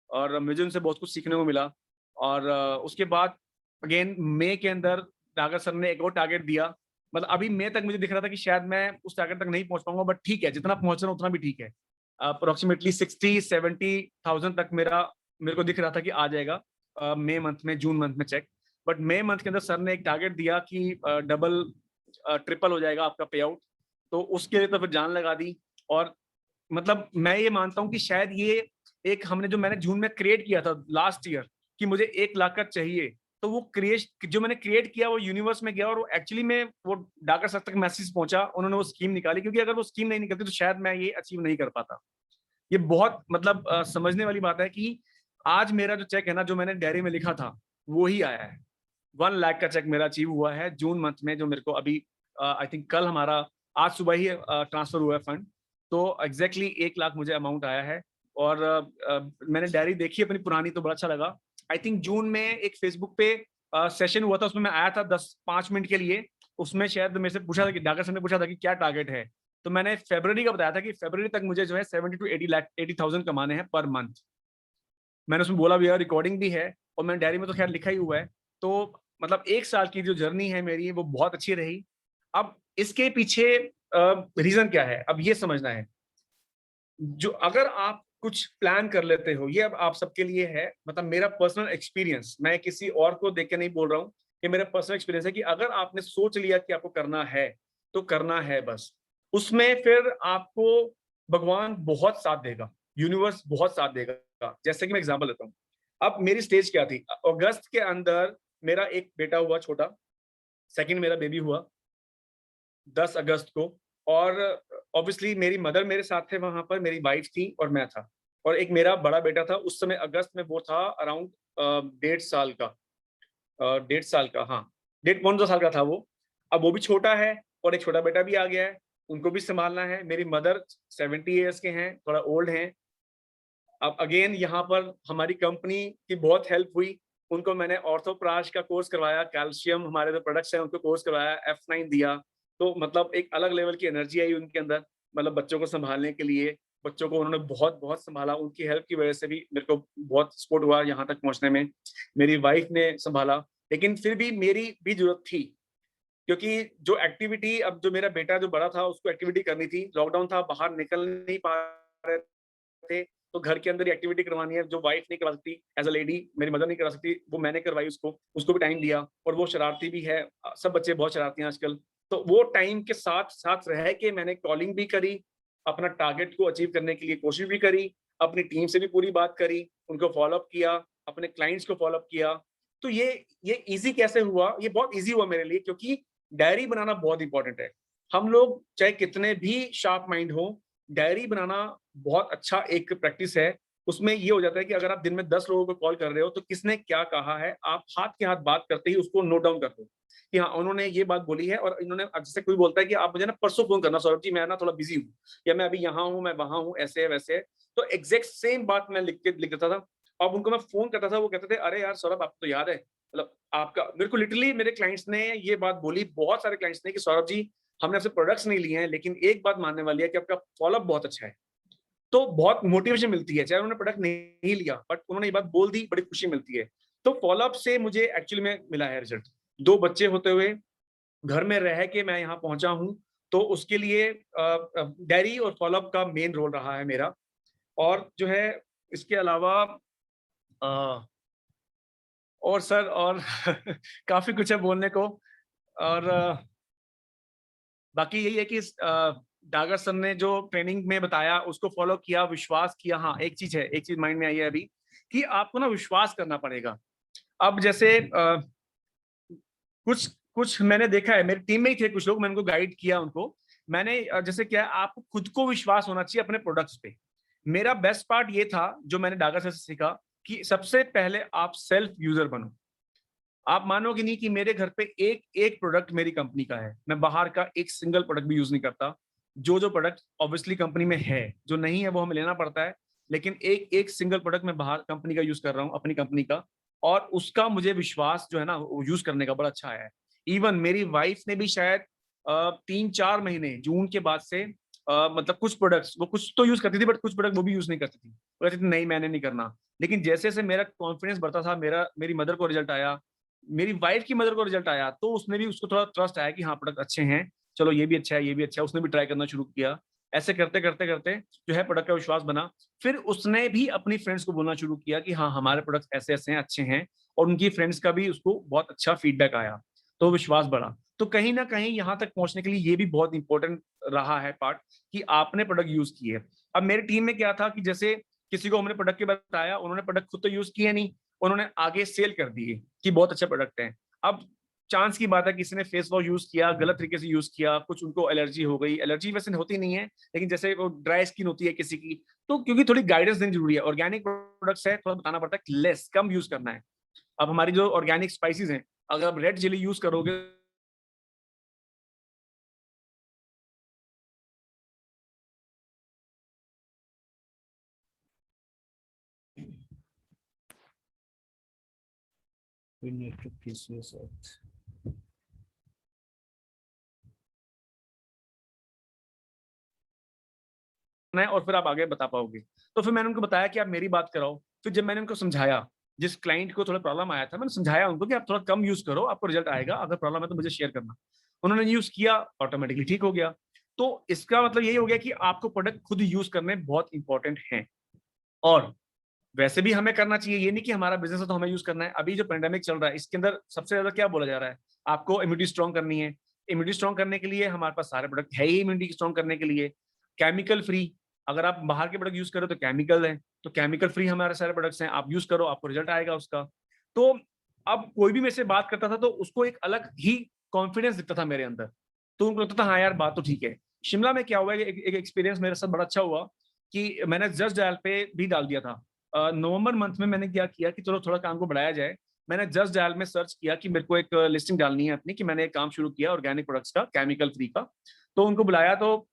और मुझे उनसे बहुत कुछ सीखने को मिला। और उसके बाद अगेन मई के अंदर नागर सर ने एक और टारगेट दिया। मतलब अभी मई तक मुझे दिख रहा था कि शायद मैं उस टारगेट तक नहीं पहुंच पाऊंगा, बट ठीक है, जितना पहुंच रहा हूं उतना भी ठीक है। अप्रोक्सीमेटली 60-70 थाउजेंड तक मेरे को दिख रहा था कि आ जाएगा मई मंथ में, जून मंथ में चेक। बट मई मंथ के अंदर सर ने एक टारगेट दिया कि डबल ट्रिपल हो जाएगा आपका पे आउट, तो उसके लिए तो फिर जान लगा दी। और मतलब मैं ये मानता हूँ कि शायद ये एक हमने जो मैंने जून में क्रिएट किया था लास्ट ईयर कि मुझे 1 लाख का चाहिए, तो वो क्रिएट जो मैंने क्रिएट किया वो यूनिवर्स में गया, और वो एक्चुअली में वो डाकर सर तक मैसेज पहुंचा, उन्होंने वो स्कीम निकाली, क्योंकि अगर वो स्कीम नहीं निकलती तो शायद मैं ये अचीव नहीं कर पाता। ये बहुत मतलब समझने वाली बात है कि आज मेरा जो चेक है ना, जो मैंने डायरी में लिखा था वो ही आया है। 1 लाख का चेक मेरा अचीव हुआ है जून मंथ में, जो मेरे को अभी आई थिंक कल हमारा, आज सुबह ही ट्रांसफर हुआ है फंड, तो एग्जैक्टली 1 लाख मुझे अमाउंट आया है। और मैंने डायरी देखी अपनी पुरानी, तो बड़ा अच्छा लगा। आई थिंक जून में एक फेसबुक पे सेशन हुआ था, उसमें मैं आया था 10-5 मिनट के लिए, उसमें शायद मेरे से पूछा था कि डाकर सर ने पूछा था कि क्या टारगेट है, तो मैंने फरवरी का बताया था कि फरवरी तक मुझे जो है 70 to 80 लाख 80,000 कमाने हैं पर मंथ। मैंने उसमें बोला भी है, रिकॉर्डिंग भी है, और मैंने डायरी में तो खैर लिखा ही हुआ है। तो मतलब 1 साल की जो जर्नी है मेरी वो बहुत अच्छी रही। अब इसके पीछे रीजन क्या है, अब ये समझना है। जो अगर आप कुछ प्लान कर लेते हो, ये अब आप सबके लिए है, मतलब मेरा पर्सनल एक्सपीरियंस, मैं किसी और को देख के नहीं बोल रहा हूँ, ये मेरा पर्सनल एक्सपीरियंस है कि अगर आपने सोच लिया कि आपको करना है तो करना है बस। उसमें फिर आपको भगवान बहुत साथ देगा, यूनिवर्स बहुत साथ देगा। जैसे कि मैं एग्जांपल देता हूँ, अब मेरी स्टेज क्या थी, अगस्त के अंदर मेरा एक बेटा हुआ छोटा, सेकंड मेरा बेबी हुआ 10 अगस्त को। और ऑब्वियसली मेरी मदर मेरे साथ थे वहां पर, मेरी वाइफ थी और मैं था, और एक मेरा बड़ा बेटा था उस समय अगस्त में, वो था अराउंड 1.5 साल का, 1.5 साल का, हाँ 1.5 2 साल का था वो। अब वो भी छोटा है, और एक छोटा बेटा भी आ गया है, उनको भी संभालना है। मेरी मदर 70 ईयर्स के हैं, थोड़ा ओल्ड हैं। अब अगेन यहाँ पर हमारी कंपनी की बहुत हेल्प हुई, उनको मैंने ऑर्थोप्राश का कोर्स करवाया, कैल्शियम हमारे जो प्रोडक्ट्स हैं उनको कोर्स करवाया, F9 दिया, तो मतलब एक अलग लेवल की एनर्जी आई उनके अंदर, मतलब बच्चों को संभालने के लिए। बच्चों को उन्होंने बहुत बहुत संभाला, उनकी हेल्प की वजह से भी मेरे को बहुत सपोर्ट हुआ यहाँ तक पहुँचने में। मेरी वाइफ ने संभाला, लेकिन फिर भी मेरी भी जरूरत थी, क्योंकि जो एक्टिविटी, अब जो मेरा बेटा जो बड़ा था उसको एक्टिविटी करनी थी, लॉकडाउन था, बाहर निकल नहीं पा रहे थे, तो घर के अंदर एक्टिविटी करवानी है, जो वाइफ नहीं करा सकती, एज अ लेडी मेरी मदर नहीं करा सकती, वो मैंने करवाई उसको, उसको भी टाइम दिया। और वो शरारती भी है, सब बच्चे बहुत शरारती हैं आजकल, तो वो टाइम के साथ साथ रह के मैंने कॉलिंग भी करी, अपना टारगेट को अचीव करने के लिए कोशिश भी करी, अपनी टीम से भी पूरी बात करी, उनको फॉलोअप किया, अपने क्लाइंट्स को फॉलोअप किया। तो ये इजी कैसे हुआ, ये बहुत इजी हुआ मेरे लिए, क्योंकि डायरी बनाना बहुत इंपॉर्टेंट है। हम लोग चाहे कितने भी शार्प माइंड हो, डायरी बनाना बहुत अच्छा एक प्रैक्टिस है। उसमें ये हो जाता है कि अगर आप दिन में 10 लोगों को कॉल कर रहे हो तो किसने क्या कहा है, आप हाथ के हाथ बात करते ही उसको नोट डाउन कर दो कि हाँ उन्होंने ये बात बोली है, और इन्होंने, जैसे कोई बोलता है कि आप मुझे ना परसों फोन करना सौरभ जी, मैं ना थोड़ा बिजी हूँ, या मैं अभी यहाँ हूँ, मैं वहां हूँ, ऐसे है वैसे है, तो एग्जैक्ट सेम बात मैं लिख देता था। अब उनको मैं फोन करता था, वो कहते थे अरे यार सौरभ आपको तो याद है, मतलब आपका, मेरे को लिटरली मेरे क्लाइंट्स ने ये बात बोली, बहुत सारे क्लाइंट्स ने, कि सौरभ जी हमने आपसे प्रोडक्ट्स नहीं लिए हैं, लेकिन एक बात मानने वाली है कि आपका फॉलोअप बहुत अच्छा है। तो बहुत मोटिवेशन मिलती है, चाहे उन्होंने प्रोडक्ट नहीं लिया, बट उन्होंने ये बात बोल दी, बड़ी खुशी मिलती है। तो फॉलोअप से मुझे एक्चुअली में मिला है रिजल्ट। 2 बच्चे होते हुए घर में रह के मैं यहाँ पहुंचा हूँ, तो उसके लिए डायरी और फॉलोअप का मेन रोल रहा है मेरा। और जो है इसके अलावा और सर और काफी कुछ है बोलने को। और बाकी यही है कि डागर सर ने जो ट्रेनिंग में बताया उसको फॉलो किया, विश्वास किया। हाँ, एक चीज माइंड में आई है अभी कि आपको ना विश्वास करना पड़ेगा। अब जैसे कुछ कुछ मैंने देखा है, मेरी टीम में ही थे कुछ लोग, मैंने उनको गाइड किया उनको। मैंने जैसे क्या है, आपको खुद को विश्वास होना चाहिए अपने प्रोडक्ट्स पे। मेरा बेस्ट पार्ट ये था जो मैंने डागर सर से सीखा कि सबसे पहले आप सेल्फ यूजर बनो। आप मानोगे नहीं कि मेरे घर पे एक एक प्रोडक्ट मेरी कंपनी का है, मैं बाहर का एक सिंगल प्रोडक्ट भी यूज नहीं करता। जो प्रोडक्ट ऑब्वियसली कंपनी में है, जो नहीं है वो हमें लेना पड़ता है, लेकिन एक एक सिंगल प्रोडक्ट मैं बाहर कंपनी का यूज कर रहा हूँ, अपनी कंपनी का। और उसका मुझे विश्वास जो है ना वो यूज करने का बड़ा अच्छा आया है। इवन मेरी वाइफ ने भी शायद 3-4 महीने जून के बाद से मतलब कुछ प्रोडक्ट्स वो कुछ तो यूज करती थी, बट कुछ प्रोडक्ट वो भी यूज नहीं करती थी। वो कहती थी नहीं मैंने नहीं करना। लेकिन जैसे जैसे मेरा कॉन्फिडेंस बढ़ता था, मेरी मदर को रिजल्ट आया, मेरी वाइफ की मदर को रिजल्ट आया, तो उसने भी, उसको थोड़ा ट्रस्ट आया कि हाँ प्रोडक्ट अच्छे हैं, चलो ये भी अच्छा है, ये भी अच्छा है। उसने भी ट्राई करना शुरू किया। ऐसे करते करते करते जो है प्रोडक्ट का विश्वास बना। फिर उसने भी अपनी फ्रेंड्स को बोलना शुरू किया कि हाँ हमारे प्रोडक्ट ऐसे ऐसे हैं, अच्छे हैं। और उनकी फ्रेंड्स का भी उसको बहुत अच्छा फीडबैक आया, तो विश्वास बढ़ा। तो कहीं ना कहीं यहाँ तक पहुंचने के लिए ये भी बहुत इंपॉर्टेंट रहा है पार्ट कि आपने प्रोडक्ट यूज किए। अब मेरी टीम में क्या था कि जैसे किसी को हमने प्रोडक्ट के बताया, उन्होंने प्रोडक्ट खुद तो यूज किए नहीं, उन्होंने आगे सेल कर दिए कि बहुत अच्छे प्रोडक्ट हैं। अब चांस की बात है, किसी ने फेस वॉश यूज किया, गलत तरीके से यूज किया, कुछ उनको एलर्जी हो गई। एलर्जी वैसे होती नहीं है, लेकिन जैसे वो ड्राई स्किन होती है किसी की, तो क्योंकि थोड़ी गाइडेंस देनी जरूरी है। ऑर्गेनिक प्रोडक्ट्स है, थोड़ा बताना पड़ता है, लेस कम यूज करना है। अब हमारी जो ऑर्गेनिक स्पाइसेस हैं, अगर आप रेड चिली यूज करोगे We need to kiss yourself. और फिर आप आगे बता पाओगे। तो फिर मैंने उनको बताया कि आप मेरी बात कराओ। फिर जब मैंने उनको समझाया, जिस क्लाइंट को थोड़ा प्रॉब्लम आया था, मैंने समझाया उनको कि आप थोड़ा कम यूज करो, आपको रिजल्ट आएगा, अगर प्रॉब्लम है तो मुझे शेयर करना। उन्होंने यूज किया, ऑटोमेटिकली ठीक हो गया। तो इसका मतलब यही हो गया कि आपको प्रोडक्ट खुद यूज करने बहुत इंपॉर्टेंट है। और वैसे भी हमें करना चाहिए, ये नहीं कि हमारा बिजनेस है तो हमें यूज करना है। अभी जो पेंडेमिक चल रहा है, इसके अंदर सबसे ज्यादा क्या बोला जा रहा है, आपको इम्यूनिटी स्ट्रॉन्ग करनी है। इम्यूनिटी स्ट्रॉन्ग करने के लिए हमारे पास सारे प्रोडक्ट है ही इम्यूनिटी स्ट्रॉन्ग करने के लिए। केमिकल फ्री, अगर आप बाहर के प्रोडक्ट यूज करो तो केमिकल है, तो केमिकल फ्री हमारे सारे प्रोडक्ट्स हैं, आप यूज करो, आपको रिजल्ट आएगा उसका। तो अब कोई भी मेरे से बात करता था तो उसको एक अलग ही कॉन्फिडेंस दिखता था मेरे अंदर। तो उनको लगता था हाँ यार बात तो ठीक है। शिमला में क्या हुआ, एक एक्सपीरियंस मेरे साथ बड़ा अच्छा हुआ कि मैंने जस्ट डायल पे भी डाल दिया था। नवंबर मंथ में मैंने क्या किया कि चलो थोड़ा काम को बढ़ाया जाए। मैंने जस्ट डायल में सर्च किया कि मेरे को एक लिस्टिंग डालनी है अपनी, कि मैंने एक काम शुरू किया ऑर्गेनिक प्रोडक्ट्स का, केमिकल फ्री का। तो उनको बुलाया। तो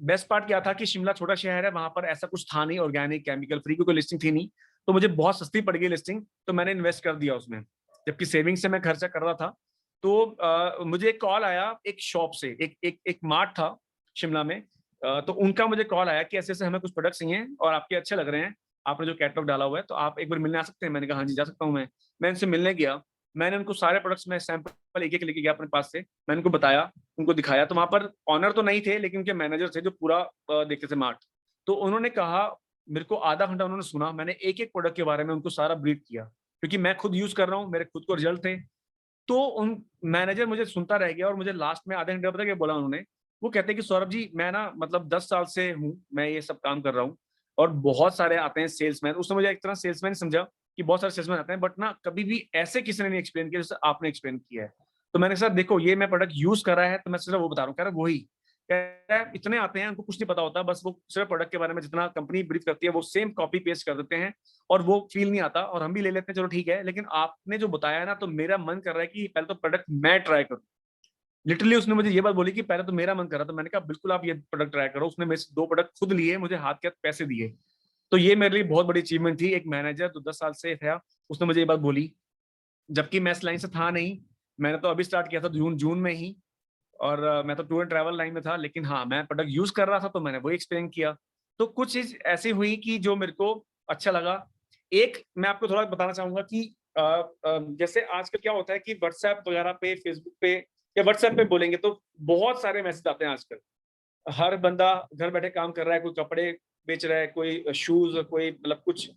बेस्ट पार्ट क्या था कि शिमला छोटा शहर है, वहां पर ऐसा कुछ था नहीं ऑर्गेनिक केमिकल फ्री की कोई लिस्टिंग थी नहीं। तो मुझे बहुत सस्ती पड़ गई लिस्टिंग, तो मैंने इन्वेस्ट कर दिया उसमें, जबकि सेविंग से मैं खर्चा कर रहा था। तो मुझे एक कॉल आया एक शॉप से, एक मार्ट था शिमला में। तो उनका मुझे कॉल आया कि ऐसे ऐसे हमें कुछ प्रोडक्ट्स चाहिए और आपके अच्छे लग रहे हैं, आपने जो कैटलॉग डाला हुआ है, तो आप एक बार मिलने आ सकते हैं। मैंने कहा हाँ जी जा सकता हूँ मैं इनसे मिलने गया। मैंने उनको सारे प्रोडक्ट्स में सैंपल एक एक लेके गया अपने पास से, मैंने उनको बताया, उनको दिखाया। तो वहां पर ऑनर तो नहीं थे, लेकिन उनके मैनेजर थे जो पूरा देखते थे मार्ट। तो उन्होंने कहा, मेरे को आधा घंटा उन्होंने सुना, मैंने एक एक प्रोडक्ट के बारे में उनको सारा ब्रीफ किया, क्योंकि मैं खुद यूज कर रहा हूँ, मेरे खुद को रिजल्ट थे। तो उन मैनेजर मुझे सुनता रह गया, और मुझे लास्ट में आधे घंटे पता क्या बोला उन्होंने। वो कहते हैं कि सौरभ जी मैं ना मतलब 10 साल से हूँ मैं ये सब काम कर रहा हूँ, और बहुत सारे आते हैं सेल्समैन। उसने मुझे एक तरह सेल्समैन समझा कि बहुत सारे सेल्समैन आते हैं, बट ना कभी भी ऐसे किसी ने नहीं एक्सप्लेन किया जैसे आपने एक्सप्लेन किया है। तो मैंने कहा देखो ये मैं प्रोडक्ट यूज कर रहा है, तो मैं सिर्फ वो बता रहा हूँ। कह रहा वही, कह रहा है इतने आते हैं उनको कुछ नहीं पता होता, बस वो सिर्फ प्रोडक्ट के बारे में जितना कंपनी ब्रीफ करती है वो सेम कॉपी पेस्ट कर देते हैं, और वो फील नहीं आता, और हम भी ले लेते हैं चलो ठीक है। लेकिन आपने जो बताया ना, तो मेरा मन कर रहा है कि पहले तो प्रोडक्ट मैं ट्राई करूँ। लिटरली उसने मुझे ये बात बोली कि पहले तो मेरा मन कर रहा था। मैंने कहा बिल्कुल आप ये प्रोडक्ट ट्राई करो। उसने मेरे से 2 प्रोडक्ट खुद लिए, मुझे हाथ के हाथ पैसे दिए। तो ये मेरे लिए बहुत बड़ी अचीवमेंट थी। एक मैनेजर जो 10 साल से था, उसने मुझे ये बात बोली, जबकि मैं इस लाइन से था नहीं। मैंने तो अभी स्टार्ट किया था जून जून में ही, और मैं तो टूर एंड ट्रैवल लाइन में था, लेकिन हाँ मैं प्रोडक्ट यूज कर रहा था, तो मैंने वही एक्सप्लेन किया। तो कुछ चीज ऐसी हुई कि जो मेरे को अच्छा लगा। एक मैं आपको थोड़ा बताना चाहूंगा कि जैसे आजकल क्या होता है कि व्हाट्सएप वगैरह पे, फेसबुक पे या व्हाट्सएप पे बोलेंगे तो बहुत सारे मैसेज आते हैं आजकल। हर बंदा घर बैठे काम कर रहा है, कोई कपड़े बेच रहा है, कोई शूज, कोई मतलब कुछ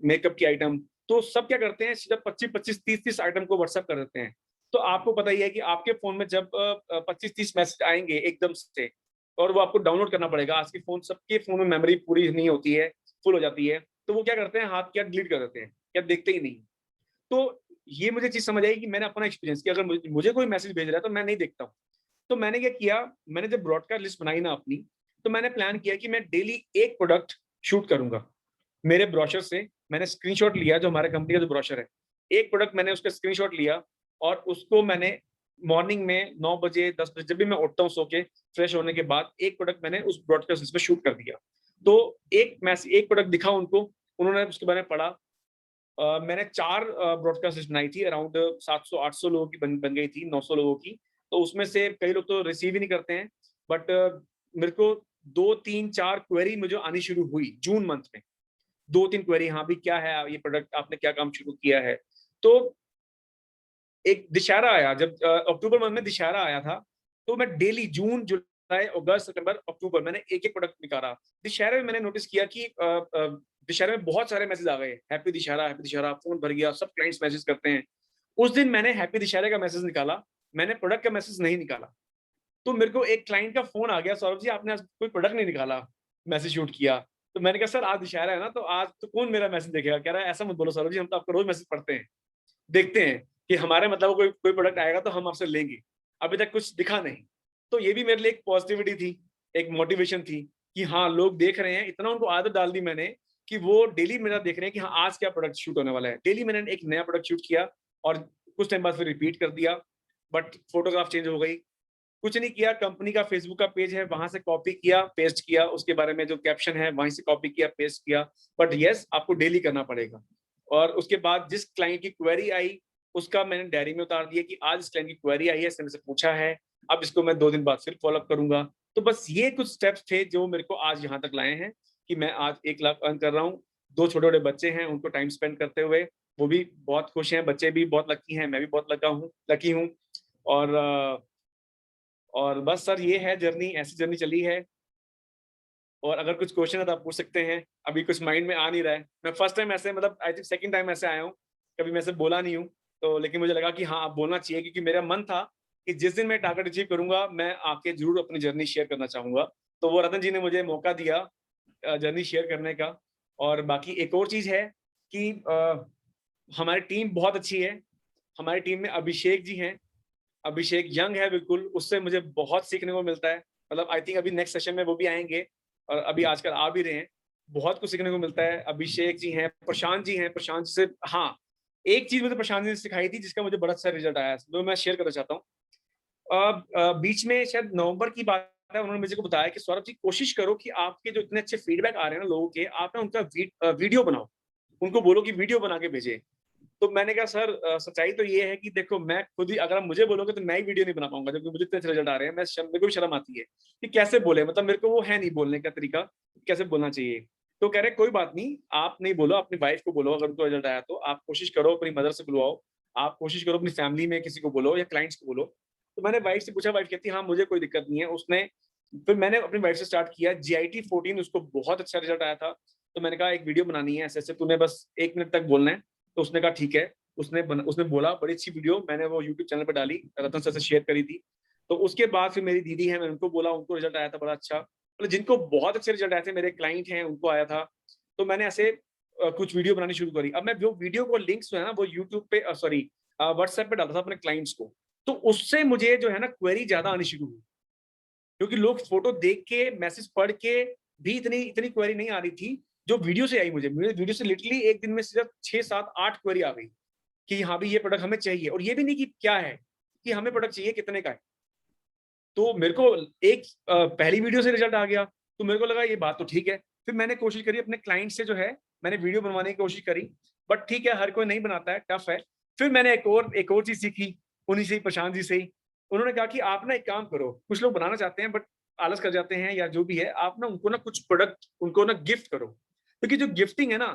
मेकअप की आइटम, तो सब क्या करते हैं, सीधा 25-25, 30-30 आइटम को व्हाट्सएप कर देते हैं। तो आपको पता ही है कि आपके फोन में जब 25-30 मैसेज आएंगे एकदम से, और वो आपको डाउनलोड करना पड़ेगा। आज के फोन, सबके फोन में मेमोरी पूरी नहीं होती है, फुल हो जाती है, तो वो क्या करते हैं, हाथ क्या डिलीट कर देते हैं, क्या देखते ही नहीं। तो ये मुझे चीज समझ आई कि मैंने अपना एक्सपीरियंस किया, अगर मुझे कोई मैसेज भेज रहा है तो मैं नहीं देखता हूँ। तो मैंने क्या किया, मैंने जब ब्रॉडकास्ट लिस्ट बनाई ना अपनी, तो मैंने प्लान किया कि मैं डेली एक प्रोडक्ट शूट करूंगा। मेरे ब्रोशर से मैंने स्क्रीनशॉट लिया, जो हमारे कंपनी का जो ब्रोशर है, एक प्रोडक्ट मैंने उसका स्क्रीनशॉट लिया, और उसको मैंने मॉर्निंग में 9 बजे 10 बजे जब भी मैं उठता हूँ सो के, फ्रेश होने के बाद, एक प्रोडक्ट मैंने उस ब्रॉडकास्ट लिस्ट पे शूट कर दिया। तो एक प्रोडक्ट दिखा उनको, उन्होंने उसके बारे में पढ़ा। मैंने 4 ब्रॉडकास्ट लिस्ट बनाई थी, अराउंड 700-800 लोगों की बन गई थी, 900 लोगों की। तो उसमें से कई लोग तो रिसीव ही नहीं करते हैं, बट मेरे को 2-3-4 क्वेरी मुझे आनी शुरू हुई जून मंथ में। 2-3 क्वेरी, हाँ भी क्या है ये प्रोडक्ट, आपने क्या काम शुरू किया है। तो एक दशहरा आया, जब अक्टूबर मंथ में दशहरा आया था, तो मैं डेली जून जुलाई अगस्त सितंबर अक्टूबर मैंने एक एक प्रोडक्ट निकाला। दशहरे में मैंने नोटिस किया कि दशहरे में बहुत सारे मैसेज आ गए, हैप्पी दशहरा, फोन भर गया, सब क्लाइंट्स मैसेज करते हैं। उस दिन मैंने हैप्पी दशहरे का मैसेज निकाला, मैंने प्रोडक्ट का मैसेज नहीं निकाला। तो मेरे को एक क्लाइंट का फोन आ गया, सौरभ जी आपने आज कोई प्रोडक्ट नहीं निकाला, मैसेज शूट किया। तो मैंने कहा सर आज दशहरा है ना, तो आज तो कौन मेरा मैसेज देखेगा। कह रहा है ऐसा मत बोलो सौरभ जी, हम तो आपका रोज मैसेज पढ़ते हैं, देखते हैं कि हमारे मतलब कोई कोई प्रोडक्ट आएगा तो हम आपसे लेंगे, अभी तक कुछ दिखा नहीं। तो ये भी मेरे लिए एक पॉजिटिविटी थी, एक मोटिवेशन थी कि हाँ लोग देख रहे हैं। इतना उनको आदत डाल दी मैंने कि वो डेली मेरा देख रहे हैं कि हाँ आज क्या प्रोडक्ट शूट होने वाला है। डेली मैंने एक नया प्रोडक्ट शूट किया, और कुछ टाइम बाद फिर रिपीट कर दिया, बट फोटोग्राफ चेंज हो गई। कुछ नहीं किया, कंपनी का फेसबुक का पेज है वहां से कॉपी किया पेस्ट किया, उसके बारे में जो कैप्शन है वहीं से कॉपी किया पेस्ट किया। बट यस, आपको डेली करना पड़ेगा। और उसके बाद जिस क्लाइंट की क्वेरी आई, उसका मैंने डायरी में उतार दिया कि आज इस क्लाइंट की क्वेरी आई है, इसने मुझसे पूछा है, अब इसको मैं 2 दिन बाद फिर फॉलोअप करूंगा। तो बस ये कुछ स्टेप्स थे जो मेरे को आज यहाँ तक लाए हैं कि मैं आज 1 लाख अर्न कर रहा हूँ। 2 छोटे छोटे बच्चे हैं, उनको टाइम स्पेंड करते हुए वो भी बहुत खुश हैं, बच्चे भी बहुत लकी हैं, मैं भी बहुत लकी हूँ। और और बस सर ये है जर्नी, ऐसी जर्नी चली है। और अगर कुछ क्वेश्चन है तो आप पूछ सकते हैं, अभी कुछ माइंड में आ नहीं रहा है। मैं फर्स्ट टाइम ऐसे, मतलब आई थिंक सेकंड टाइम ऐसे आया हूँ, कभी मैं ऐसे बोला नहीं हूँ। तो लेकिन मुझे लगा कि हाँ अब बोलना चाहिए, क्योंकि मेरा मन था कि जिस दिन मैं टारगेट अचीव करूंगा मैं आके जरूर अपनी जर्नी शेयर करना चाहूंगा। तो वो रतन जी ने मुझे मौका दिया जर्नी शेयर करने का। और बाकी एक और चीज है कि हमारी टीम बहुत अच्छी है। हमारी टीम में अभिषेक जी हैं, अभिषेक यंग है बिल्कुल, उससे मुझे बहुत सीखने को मिलता है। मतलब आई थिंक अभी नेक्स्ट सेशन में वो भी आएंगे, और अभी आजकल आ भी रहे हैं। बहुत कुछ सीखने को मिलता है। अभिषेक जी हैं, प्रशांत जी हैं, प्रशांत से हाँ एक चीज मुझे प्रशांत जी ने सिखाई थी जिसका मुझे बड़ा अच्छा रिजल्ट आया है, तो मैं शेयर करना चाहता हूँ। बीच में शायद नवंबर की बात है, उन्होंने मुझे को बताया कि सौरभ जी कोशिश करो कि आपके जो इतने अच्छे फीडबैक आ रहे हैं ना लोगों के, आप ना उनका वीडियो बनाओ, उनको बोलो कि वीडियो बना के भेजे। तो मैंने कहा सर सच्चाई तो ये है कि देखो मैं खुद ही, अगर आप मुझे बोलोगे तो मैं ही वीडियो नहीं बना पाऊंगा, जबकि मुझे इतने रिजल्ट आ रहे हैं। मेरे को भी शर्म आती है कि कैसे बोले, मतलब मेरे को वो है नहीं बोलने का तरीका, कैसे बोलना चाहिए। तो कह रहे कोई बात नहीं, आप नहीं बोलो, अपनी वाइफ को बोलो, अगर उनको रिजल्ट आया तो आप कोशिश करो अपनी मदर से बुलवाओ, आप कोशिश करो अपनी फैमिली में किसी को बोलो या क्लाइंट्स को बोलो। तो मैंने वाइफ से पूछा, वाइफ कहती हाँ मुझे कोई दिक्कत नहीं है। उसने फिर मैंने अपनी वाइफ से स्टार्ट किया, GIT 14 उसको बहुत अच्छा रिजल्ट आया था। तो मैंने कहा एक वीडियो बनानी है ऐसे ऐसे, तूने बस 1 मिनट तक बोलना है। तो उसने कहा ठीक है। उसने बोला, बड़ी अच्छी वीडियो, मैंने वो यूट्यूब चैनल पर डाली, रतन सर से शेयर करी थी। तो उसके बाद फिर मेरी दीदी है, मैंने उनको बोला, उनको रिजल्ट आया था बड़ा अच्छा। मतलब जिनको बहुत अच्छे रिजल्ट आए थे, मेरे क्लाइंट हैं उनको आया था। तो मैंने ऐसे कुछ वीडियो बनानी शुरू करी। अब मैं जो वीडियो को लिंक्स जो है ना वो यूट्यूब पे सॉरी व्हाट्सएप पे डालता था अपने क्लाइंट्स को। तो उससे मुझे जो है ना क्वेरी ज्यादा आनी शुरू हुई, क्योंकि लोग फोटो देख के मैसेज पढ़ के भी इतनी इतनी क्वेरी नहीं आ रही थी जो वीडियो से आई। मुझे वीडियो से लिटरली एक दिन में सिर्फ 6-7-8 क्वेरी आ गई कि हाँ भी ये प्रोडक्ट हमें चाहिए, और ये भी नहीं कि क्या है, कि हमें प्रोडक्ट चाहिए कितने का है। तो मेरे को एक पहली वीडियो से रिजल्ट आ गया, तो मेरे को लगा ये बात तो ठीक है। फिर मैंने कोशिश करी अपने क्लाइंट से जो है, मैंने वीडियो बनवाने की कोशिश करी, बट ठीक है हर कोई नहीं बनाता है, टफ है। फिर मैंने एक और चीज सीखी उन्हीं से ही, प्रशांत जी से ही। उन्होंने कहा कि आप ना एक काम करो, कुछ लोग बनाना चाहते हैं बट आलस कर जाते हैं या जो भी है, आप ना उनको ना कुछ प्रोडक्ट उनको ना गिफ्ट करो। क्योंकि जो गिफ्टिंग है ना,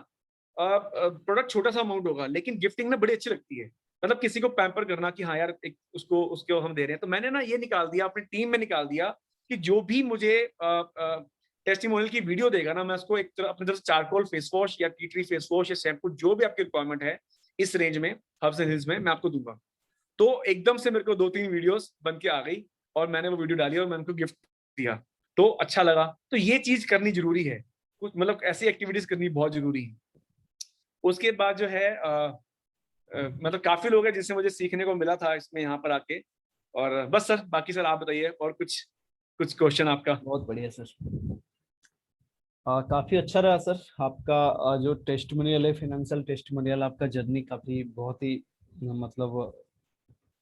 प्रोडक्ट छोटा सा अमाउंट होगा लेकिन गिफ्टिंग ना बड़ी अच्छी लगती है। मतलब किसी को पैम्पर करना कि हाँ यार एक उसको हम दे रहे हैं। तो मैंने ना ये निकाल दिया, अपनी टीम में निकाल दिया कि जो भी मुझे टेस्टिमोनियल की वीडियो देगा ना, मैं उसको एक तरह अपनी तरफ से चारकोल फेस वॉश या टी ट्री फेस वॉश या शैम्पू जो भी आपकी रिक्वायरमेंट है इस रेंज में, हर्ब्स एंड हिल्स में, मैं आपको दूंगा। तो एकदम से मेरे को 2-3 वीडियोस बन के आ गई और मैंने वो वीडियो डाली और मैंने उनको गिफ्ट दिया, तो अच्छा लगा। तो ये चीज करनी जरूरी है, कुछ मतलब ऐसी एक्टिविटीज करनी बहुत जरूरी है। उसके बाद जो है मतलब काफी लोग हैं जिससे मुझे सीखने को मिला था इसमें यहाँ पर आके। और बस सर, बाकी सर आप बताइए और कुछ कुछ क्वेश्चन आपका। बहुत बढ़िया सर। काफी अच्छा रहा सर आपका जो टेस्टिमोनियल है, फाइनेंशियल टेस्टिमोनियल, आपका जर्नी काफी बहुत ही मतलब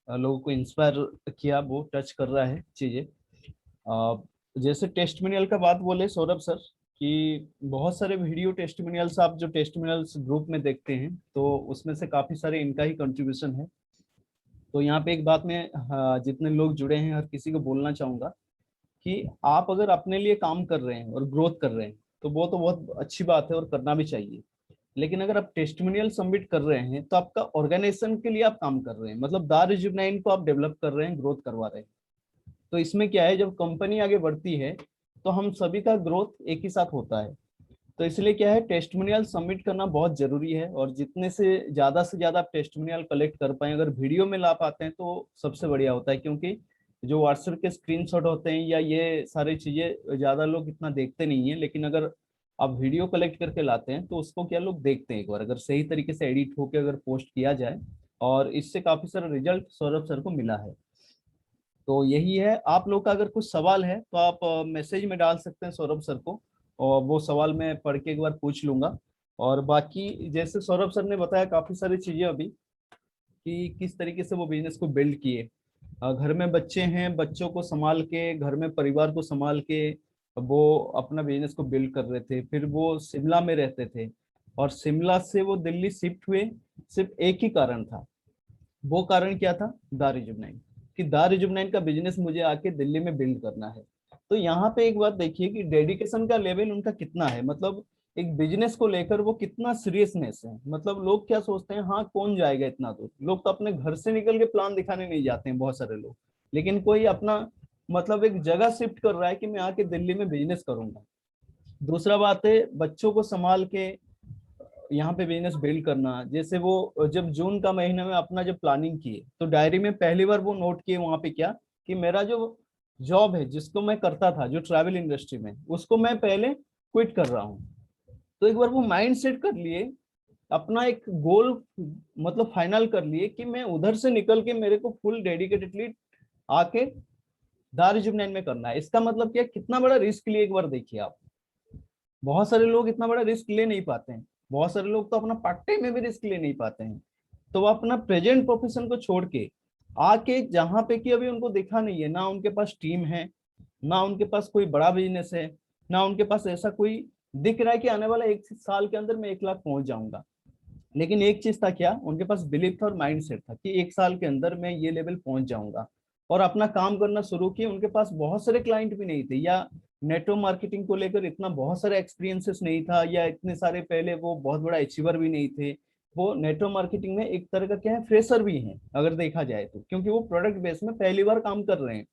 लोगों को इंस्पायर किया, वो टच कर रहा है चीजें। अ, जैसे टेस्टिमोनियल का बात बोले सौरभ सर, कि बहुत सारे वीडियो टेस्टिमोनियल्स आप जो टेस्टिमोनियल्स ग्रुप में देखते हैं तो उसमें से काफी सारे इनका ही कंट्रीब्यूशन है। तो यहाँ पे एक बात मैं जितने लोग जुड़े हैं हर किसी को बोलना चाहूंगा कि आप अगर अपने लिए काम कर रहे हैं और ग्रोथ कर रहे हैं तो वो तो बहुत अच्छी बात है और करना भी चाहिए। लेकिन अगर आप टेस्टिमोनियल सबमिट कर रहे हैं तो आपका ऑर्गेनाइजेशन के लिए आप काम कर रहे हैं, मतलब द रिजुवनाइन को आप डेवलप कर रहे हैं, ग्रोथ करवा रहे हैं। तो इसमें क्या है, जब कंपनी आगे बढ़ती है तो हम सभी का ग्रोथ एक ही साथ होता है। तो इसलिए क्या है, टेस्टिमोनियल सबमिट करना बहुत जरूरी है, और जितने से ज्यादा आप टेस्टिमोनियल कलेक्ट कर पाए, अगर वीडियो में ला पाते हैं तो सबसे बढ़िया होता है। क्योंकि जो व्हाट्सएप के स्क्रीनशॉट होते हैं या ये सारी चीजें ज्यादा लोग इतना देखते नहीं है, लेकिन अगर आप वीडियो कलेक्ट करके लाते हैं तो उसको क्या लोग देखते हैं एक बार, अगर सही तरीके से एडिट होकर अगर पोस्ट किया जाए। और इससे काफी सारा रिजल्ट सौरभ सर को मिला है। तो यही है, आप लोग का अगर कुछ सवाल है तो आप मैसेज में डाल सकते हैं सौरभ सर को, और वो सवाल मैं पढ़ के एक बार पूछ लूंगा। और बाकी जैसे सौरभ सर ने बताया काफी सारी चीजें अभी, कि किस तरीके से वो बिजनेस को बिल्ड किए। घर में बच्चे हैं, बच्चों को संभाल के, घर में परिवार को संभाल के वो अपना बिजनेस को बिल्ड कर रहे थे। फिर वो शिमला में रहते थे और शिमला से वो दिल्ली शिफ्ट हुए, सिर्फ एक ही कारण था। वो कारण क्या था, दारूजुबनाइन, कि दारूजुबनाइन का बिजनेस मुझे आके दिल्ली में बिल्ड करना है। तो यहाँ पे एक बात देखिए कि डेडिकेशन का लेवल उनका कितना है, मतलब एक बिजनेस को लेकर वो कितना सीरियसनेस है। मतलब लोग क्या सोचते हैं, हाँ कौन जाएगा इतना दूर, लोग तो अपने घर से निकल के प्लान दिखाने नहीं जाते हैं बहुत सारे लोग। लेकिन कोई अपना मतलब एक जगह शिफ्ट कर रहा है कि मैं आके दिल्ली में बिजनेस करूंगा। दूसरा बात है बच्चों को संभाल के यहाँ पे बिजनेस बिल्ड करना। जैसे वो जब जून का महीना में अपना जब प्लानिंग किए तो डायरी में पहली बार वो नोट किए वहां पे क्या, कि मेरा जो जॉब है जिसको मैं करता था, जो ट्रैवल इंडस्ट्री में, उसको मैं पहले क्विट कर रहा हूँ। तो एक बार वो माइंड सेट कर लिए, अपना एक गोल मतलब फाइनल कर लिए कि मैं उधर से निकल के मेरे को फुल डेडिकेटेडली आके दारूजुबनैन में करना है। इसका मतलब क्या, कितना बड़ा रिस्क लिए एक बार देखिए आप। बहुत सारे लोग इतना बड़ा रिस्क ले नहीं पाते हैं, बहुत सारे लोग तो अपना पार्ट टाइम में भी रिस्क ले नहीं पाते हैं। तो वो अपना प्रेजेंट प्रोफेशन को छोड़ के आके जहां पे कि अभी उनको देखा नहीं है, ना उनके पास टीम है, ना उनके पास कोई बड़ा बिजनेस है, ना उनके पास ऐसा कोई दिख रहा है कि आने वाला 1 साल के अंदर मैं 1 लाख पहुंच जाऊंगा। लेकिन एक चीज था क्या, उनके पास बिलीव था और माइंड सेट था कि 1 साल के अंदर मैं ये लेवल पहुंच जाऊंगा। और अपना काम करना शुरू किए। उनके पास बहुत सारे क्लाइंट भी नहीं थे, या नेटवर्क मार्केटिंग को लेकर इतना बहुत सारे एक्सपीरियंसेस नहीं था, या इतने सारे पहले वो बहुत बड़ा अचीवर भी नहीं थे। वो नेटवर्क मार्केटिंग में एक तरह का क्या है, फ्रेशर भी हैं अगर देखा जाए तो, क्योंकि वो प्रोडक्ट बेस में पहली बार काम कर रहे हैं।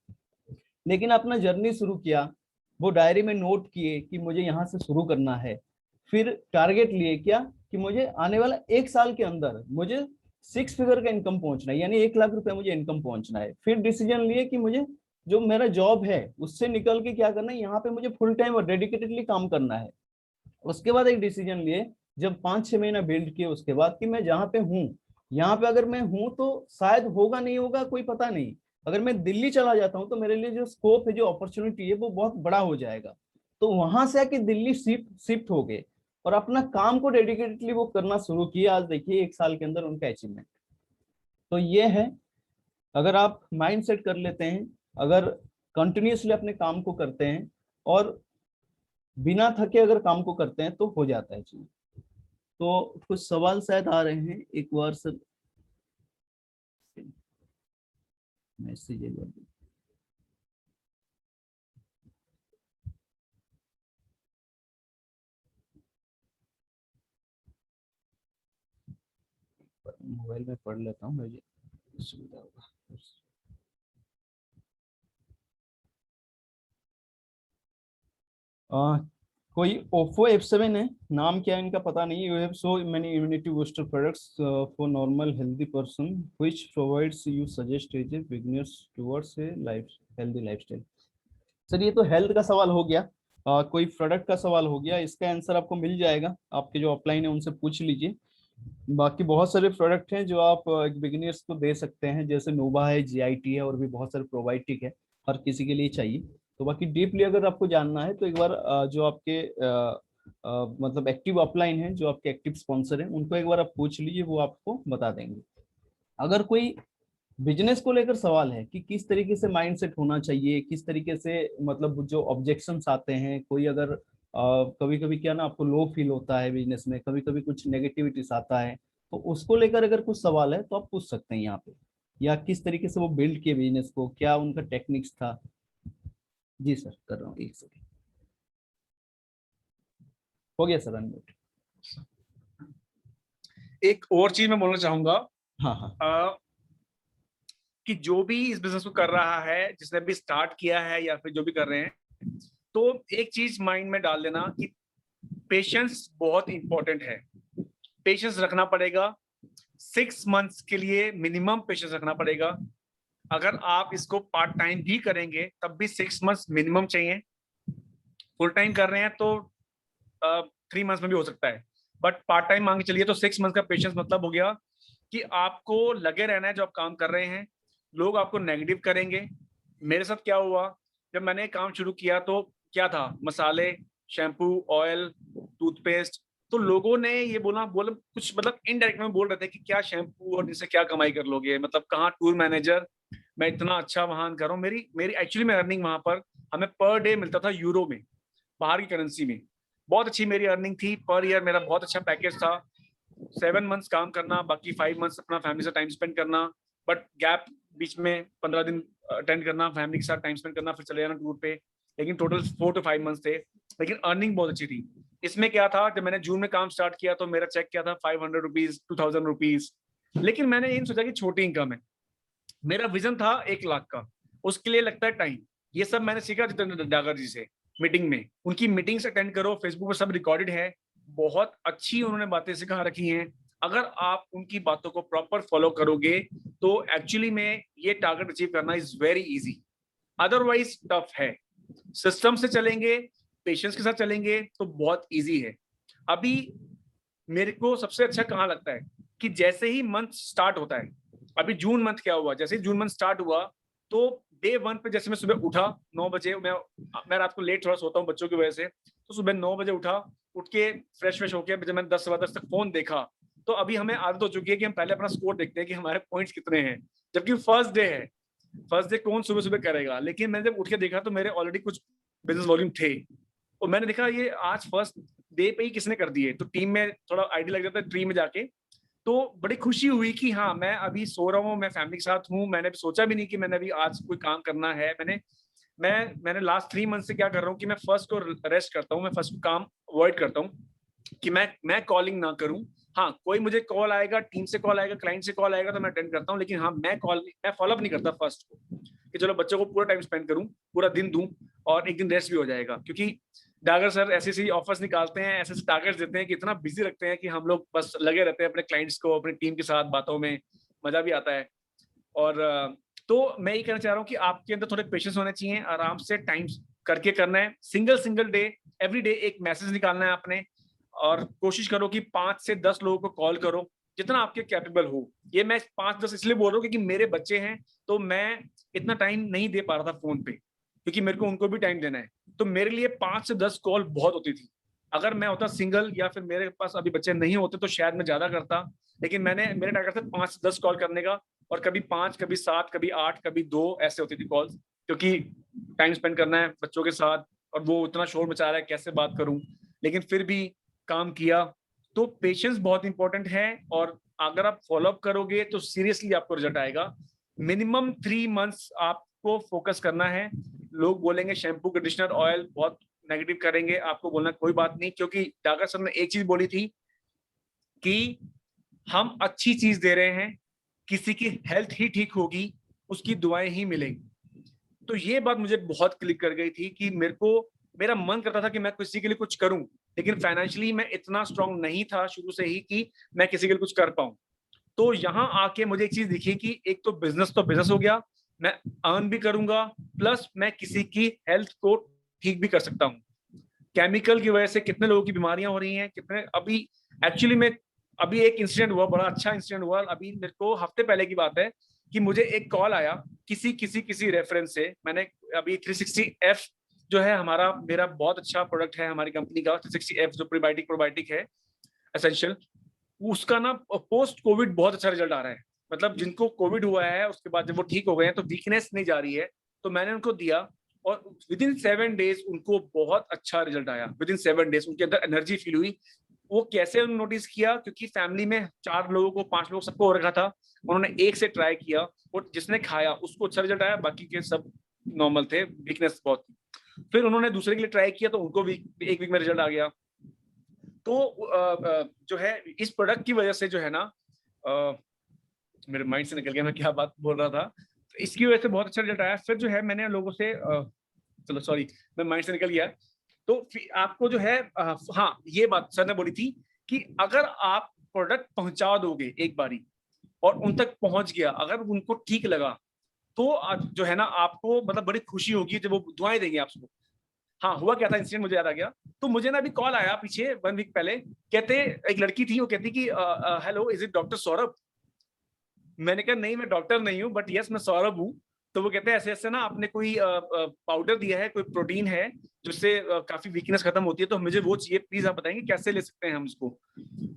लेकिन अपना जर्नी शुरू किया, वो डायरी में नोट किए कि मुझे यहाँ से शुरू करना है। फिर टारगेट लिए क्या, कि मुझे आने वाला 1 साल के अंदर मुझे 6 फिगर का इनकम पहुंचना है, यानी 1 लाख रुपए मुझे इनकम पहुंचना है। फिर डिसीजन लिए कि मुझे जो मेरा जॉब है उससे निकल के क्या करना है, यहाँ पे मुझे फुल टाइम और डेडिकेटेडली काम करना है। उसके बाद एक डिसीजन लिए, जब 5-6 महीना बिल्ड किए उसके बाद, कि मैं जहाँ पे हूँ, यहाँ पे अगर मैं हूँ तो शायद होगा नहीं होगा कोई पता नहीं। अगर मैं दिल्ली चला जाता हूँ तो मेरे लिए जो स्कोप है, जो अपॉर्चुनिटी है, वो बहुत बड़ा हो जाएगा। तो वहां से आके दिल्ली शिफ्ट शिफ्ट हो गए और अपना काम को डेडिकेटेडली वो करना शुरू किया। आज देखिए 1 साल के अंदर उनका अचीवमेंट। तो ये है, अगर आप माइंड सेट कर लेते हैं, अगर कंटिन्यूसली अपने काम को करते हैं और बिना थके अगर काम को करते हैं तो हो जाता है चीज। तो कुछ सवाल शायद आ रहे हैं, एक बार सर मैसेज एक बार। मोबाइल में पढ़ लेता हूँ, मुझे सुविधा होगा। कोई ओप्पो F7 है, नाम क्या है इनका पता नहीं। You have so many immunity booster products for normal healthy person which provides you suggest as a beginners towards a life healthy lifestyle. Sir ये तो हेल्थ का सवाल हो गया, कोई प्रोडक्ट का सवाल हो गया। इसका आंसर आपको मिल जाएगा, आपके जो ऑफलाइन है उनसे पूछ लीजिए। बाकी बहुत सारे प्रोडक्ट हैं जो आप एक बिगिनर्स को दे सकते हैं, जैसे नोवा है, जीआईटी है, और भी बहुत सारे प्रोबायोटिक है, हर किसी के लिए चाहिए। तो बाकी डीपली अगर आपको जानना है तो एक बार जो आपके मतलब एक्टिव अपलाइन है, जो आपके एक्टिव स्पॉन्सर हैं, उनको एक बार आप पूछ लीजिए, वो आपको बता देंगे। अगर कोई बिजनेस को लेकर सवाल है कि किस तरीके से माइंडसेट होना चाहिए, किस तरीके से मतलब जो ऑब्जेक्शंस आते हैं, कोई अगर कभी कभी क्या ना आपको लो फील होता है बिजनेस में, कभी कभी कुछ नेगेटिविटीज आता है, तो उसको लेकर अगर कुछ सवाल है तो आप पूछ सकते हैं यहाँ पे। या किस तरीके से वो बिल्ड किए बिजनेस को, क्या उनका टेक्निक्स था। जी सर, कर रहा हूँ, एक सेकेंड। हो गया सर, अनम्यूट। एक और चीज मैं बोलना चाहूंगा, हाँ हाँ। कि जो भी इस बिजनेस को कर रहा है, जिसने भी स्टार्ट किया है या फिर जो भी कर रहे हैं, तो एक चीज माइंड में डाल लेना कि पेशेंस बहुत इंपॉर्टेंट है। पेशेंस रखना पड़ेगा, 6 मंथ्स के लिए मिनिमम पेशेंस रखना पड़ेगा। अगर आप इसको पार्ट टाइम भी करेंगे तब भी 6 मंथ्स मिनिमम चाहिए। फुल टाइम कर रहे हैं तो 3 मंथ्स में भी हो सकता है, बट पार्ट टाइम मांग के चलिए तो 6 मंथ का पेशेंस मतलब हो गया कि आपको लगे रहना है जो आप काम कर रहे हैं। लोग आपको नेगेटिव करेंगे। मेरे साथ क्या हुआ, जब मैंने काम शुरू किया तो क्या था, मसाले, शैम्पू, ऑयल, टूथपेस्ट, तो लोगों ने ये बोला कुछ मतलब इनडायरेक्ट में बोल रहे थे कि क्या शैम्पू और इनसे क्या कमाई कर लोगे, मतलब कहाँ टूर मैनेजर, मैं इतना अच्छा वाहन कर रहा हूँ। मेरी एक्चुअली में अर्निंग वहां पर हमें पर डे मिलता था यूरो में, बाहर की करेंसी में। बहुत अच्छी मेरी अर्निंग थी, पर ईयर मेरा बहुत अच्छा पैकेज था। 7 मंथ्स काम करना, बाकी 5 मंथ्स अपना फैमिली से टाइम स्पेंड करना, बट गैप बीच में 15 दिन अटेंड करना, फैमिली के साथ टाइम स्पेंड करना, फिर चले जाना टूर पे। लेकिन टोटल 4 to 5 मंथ्स थे, लेकिन अर्निंग बहुत अच्छी थी। इसमें क्या था, जब मैंने जून में काम स्टार्ट किया तो मेरा चेक क्या था, 500 रुपीज, 2000 रुपीज। लेकिन मैंने ये सोचा कि छोटी इनकम है, मेरा विजन था 1 लाख का, उसके लिए लगता है टाइम। ये सब मैंने सीखा जितेंद्र डागर जी से, मीटिंग में। उनकी मीटिंग्स अटेंड करो, फेसबुक पर सब रिकॉर्डेड है, बहुत अच्छी उन्होंने बातें सिखा रखी हैं। अगर आप उनकी बातों को प्रॉपर फॉलो करोगे तो एक्चुअली में ये टारगेट अचीव करना is very easy, otherwise tough है। सिस्टम से चलेंगे, पेशेंस के साथ चलेंगे तो बहुत इजी है। अभी मेरे को सबसे अच्छा कहाँ लगता है कि जैसे ही मंथ स्टार्ट होता है, अभी जून मंथ क्या हुआ, जैसे ही जून मंथ स्टार्ट हुआ तो डे 1 पे जैसे मैं सुबह उठा 9 बजे, मैं रात को लेट थोड़ा सोता हूँ बच्चों की वजह से, तो सुबह 9 बजे उठा, उठ के फ्रेश होके जब मैंने 10 सवा 10 तक फोन देखा, तो अभी हमें आदत हो चुकी है कि हम पहले अपना स्कोर देखते हैं कि हमारे पॉइंट्स कितने हैं, जबकि फर्स्ट डे है। फर्स्ट डे कौन सुबह सुबह करेगा, लेकिन मैंने जब उठ के देखा तो मेरे ऑलरेडी कुछ बिजनेस वॉल्यूम थे, और मैंने देखा ये आज फर्स्ट डे पे ही किसने कर दिए, तो टीम में थोड़ा आइडिया लग जाता है ट्री में जाके। तो बड़ी खुशी हुई कि हाँ, मैं अभी सो रहा हूँ, मैं फैमिली के साथ हूँ, मैंने भी सोचा भी नहीं कि मैंने अभी आज कोई काम करना है। मैंने लास्ट 3 मंथ से क्या कर रहा हूँ कि मैं फर्स्ट को रेस्ट करता हूँ, मैं फर्स्ट को काम अवॉइड करता हूँ कि मैं कॉलिंग ना करूँ। हाँ, कोई मुझे कॉल आएगा, टीम से कॉल आएगा, क्लाइंट से कॉल आएगा तो मैं अटेंड करता हूँ, लेकिन हाँ मैं फॉलोअप नहीं करता फर्स्ट को, कि चलो बच्चों को पूरा टाइम स्पेंड करूँ, पूरा दिन दूं, और एक दिन रेस्ट भी हो जाएगा। क्योंकि डागर सर ऐसे ऐसे ऑफर्स निकालते हैं, ऐसे ऐसे टारगेट्स देते हैं कि इतना बिजी रखते हैं कि हम लोग बस लगे रहते हैं अपने क्लाइंट्स को, अपनी टीम के साथ बातों में, मजा भी आता है। और तो मैं ये कहना चाह रहा हूँ कि आपके अंदर थोड़े पेशेंस होने चाहिए, आराम से टाइम करके करना है। सिंगल डे, एवरी डे एक मैसेज निकालना है आपने, और कोशिश करो कि 5 से 10 लोगों को कॉल करो, जितना आपके कैपेबल हो। ये मैं 5-10 इसलिए बोल रहा हूँ क्योंकि मेरे बच्चे हैं, तो मैं इतना टाइम नहीं दे पा रहा था फोन पे, क्योंकि मेरे को उनको भी टाइम देना है। तो मेरे लिए 5 से 10 कॉल बहुत होती थी। अगर मैं होता सिंगल या फिर मेरे पास अभी बच्चे नहीं होते तो शायद मैं ज्यादा करता, लेकिन मेरे टारगेट था 5 से 10 कॉल करने का, और कभी 5, कभी 7, कभी 8, कभी 2 ऐसे होती थी कॉल्स, क्योंकि टाइम स्पेंड करना है बच्चों के साथ, और वो उतना शोर मचा रहा है, कैसे बात करूं। लेकिन फिर भी काम किया। तो पेशेंस बहुत इंपॉर्टेंट है, और अगर आप फॉलोअप करोगे तो सीरियसली आपको रिजल्ट आएगा। मिनिमम 3 मंथ्स आपको फोकस करना है। लोग बोलेंगे शैम्पू, कंडीशनर, ऑयल बहुत नेगेटिव करेंगे, आपको बोलना कोई बात नहीं, क्योंकि डागर सर ने एक चीज बोली थी कि हम अच्छी चीज दे रहे हैं, किसी की हेल्थ ही ठीक होगी, उसकी दुआएं ही मिलेंगी। तो ये बात मुझे बहुत क्लिक कर गई थी कि मेरे को मेरा मन करता था कि मैं किसी के लिए कुछ करूं, लेकिन फाइनेंशियली मैं इतना स्ट्रांग नहीं था शुरू से ही कि मैं किसी के लिए कुछ कर पाऊं। तो यहाँ आके मुझे एक चीज दिखी कि एक तो बिजनेस हो गया, मैं अर्न भी करूंगा, प्लस मैं किसी की हेल्थ को ठीक भी कर सकता हूँ। केमिकल की वजह से कितने लोगों की बीमारियां हो रही हैं, कितने अभी एक्चुअली में अभी एक इंसिडेंट हुआ, बड़ा अच्छा इंसिडेंट हुआ, अभी मेरे को हफ्ते पहले की बात है कि मुझे एक कॉल आया किसी रेफरेंस से। मैंने अभी 360F जो है हमारा, मेरा बहुत अच्छा प्रोडक्ट है हमारी कंपनी का, 360F जो प्रीबायोटिक है एसेंशियल, उसका ना पोस्ट कोविड बहुत अच्छा रिजल्ट आ रहा है। मतलब जिनको कोविड हुआ है उसके बाद जब वो ठीक हो गए हैं तो वीकनेस नहीं जा रही है। तो मैंने उनको दिया और विद इन 7 डेज उनको बहुत अच्छा रिजल्ट आया। विद इन 7 डेज उनके अंदर एनर्जी फील हुई। वो कैसे नोटिस किया, क्योंकि फैमिली में 4 लोगों को 5 लोग सबको हो रखा था, उन्होंने एक से ट्राई किया और जिसने खाया उसको अच्छा रिजल्ट आया, बाकी के सब नॉर्मल थे, वीकनेस बहुत थी। फिर उन्होंने दूसरे के लिए ट्राई किया तो उनको भी एक वीक में रिजल्ट आ गया। तो जो है इस प्रोडक्ट की वजह से जो है ना, मेरे माइंड से निकल गया मैं क्या बात बोल रहा था। तो इसकी वजह से बहुत अच्छा रिजल्ट आया। फिर जो है मैंने लोगों से चलो सॉरी, मैं माइंड से निकल गया। तो आपको जो है हाँ, ये बात सर ने बोली थी कि अगर आप प्रोडक्ट पहुंचा दोगे एक बारी और उन तक पहुंच गया, अगर उनको ठीक लगा, तो जो है ना आपको मतलब बड़ी खुशी होगी जब वो दुआएं देंगे आप सबको। हाँ, हुआ क्या था इंसिडेंट मुझे याद आ गया। तो मुझे ना अभी कॉल आया पीछे 1 वीक पहले, कहते एक लड़की थी, वो कहती कि hello is it doctor Saurabh. मैंने कहा नहीं, मैं डॉक्टर नहीं हूँ, बट यस मैं सौरभ हूँ। तो वो कहते हैं ऐसे ऐसे ना आपने कोई पाउडर दिया है, कोई प्रोटीन है जिससे काफी वीकनेस खत्म होती है, तो मुझे वो चाहिए, प्लीज आप बताएंगे कैसे ले सकते हैं हम इसको।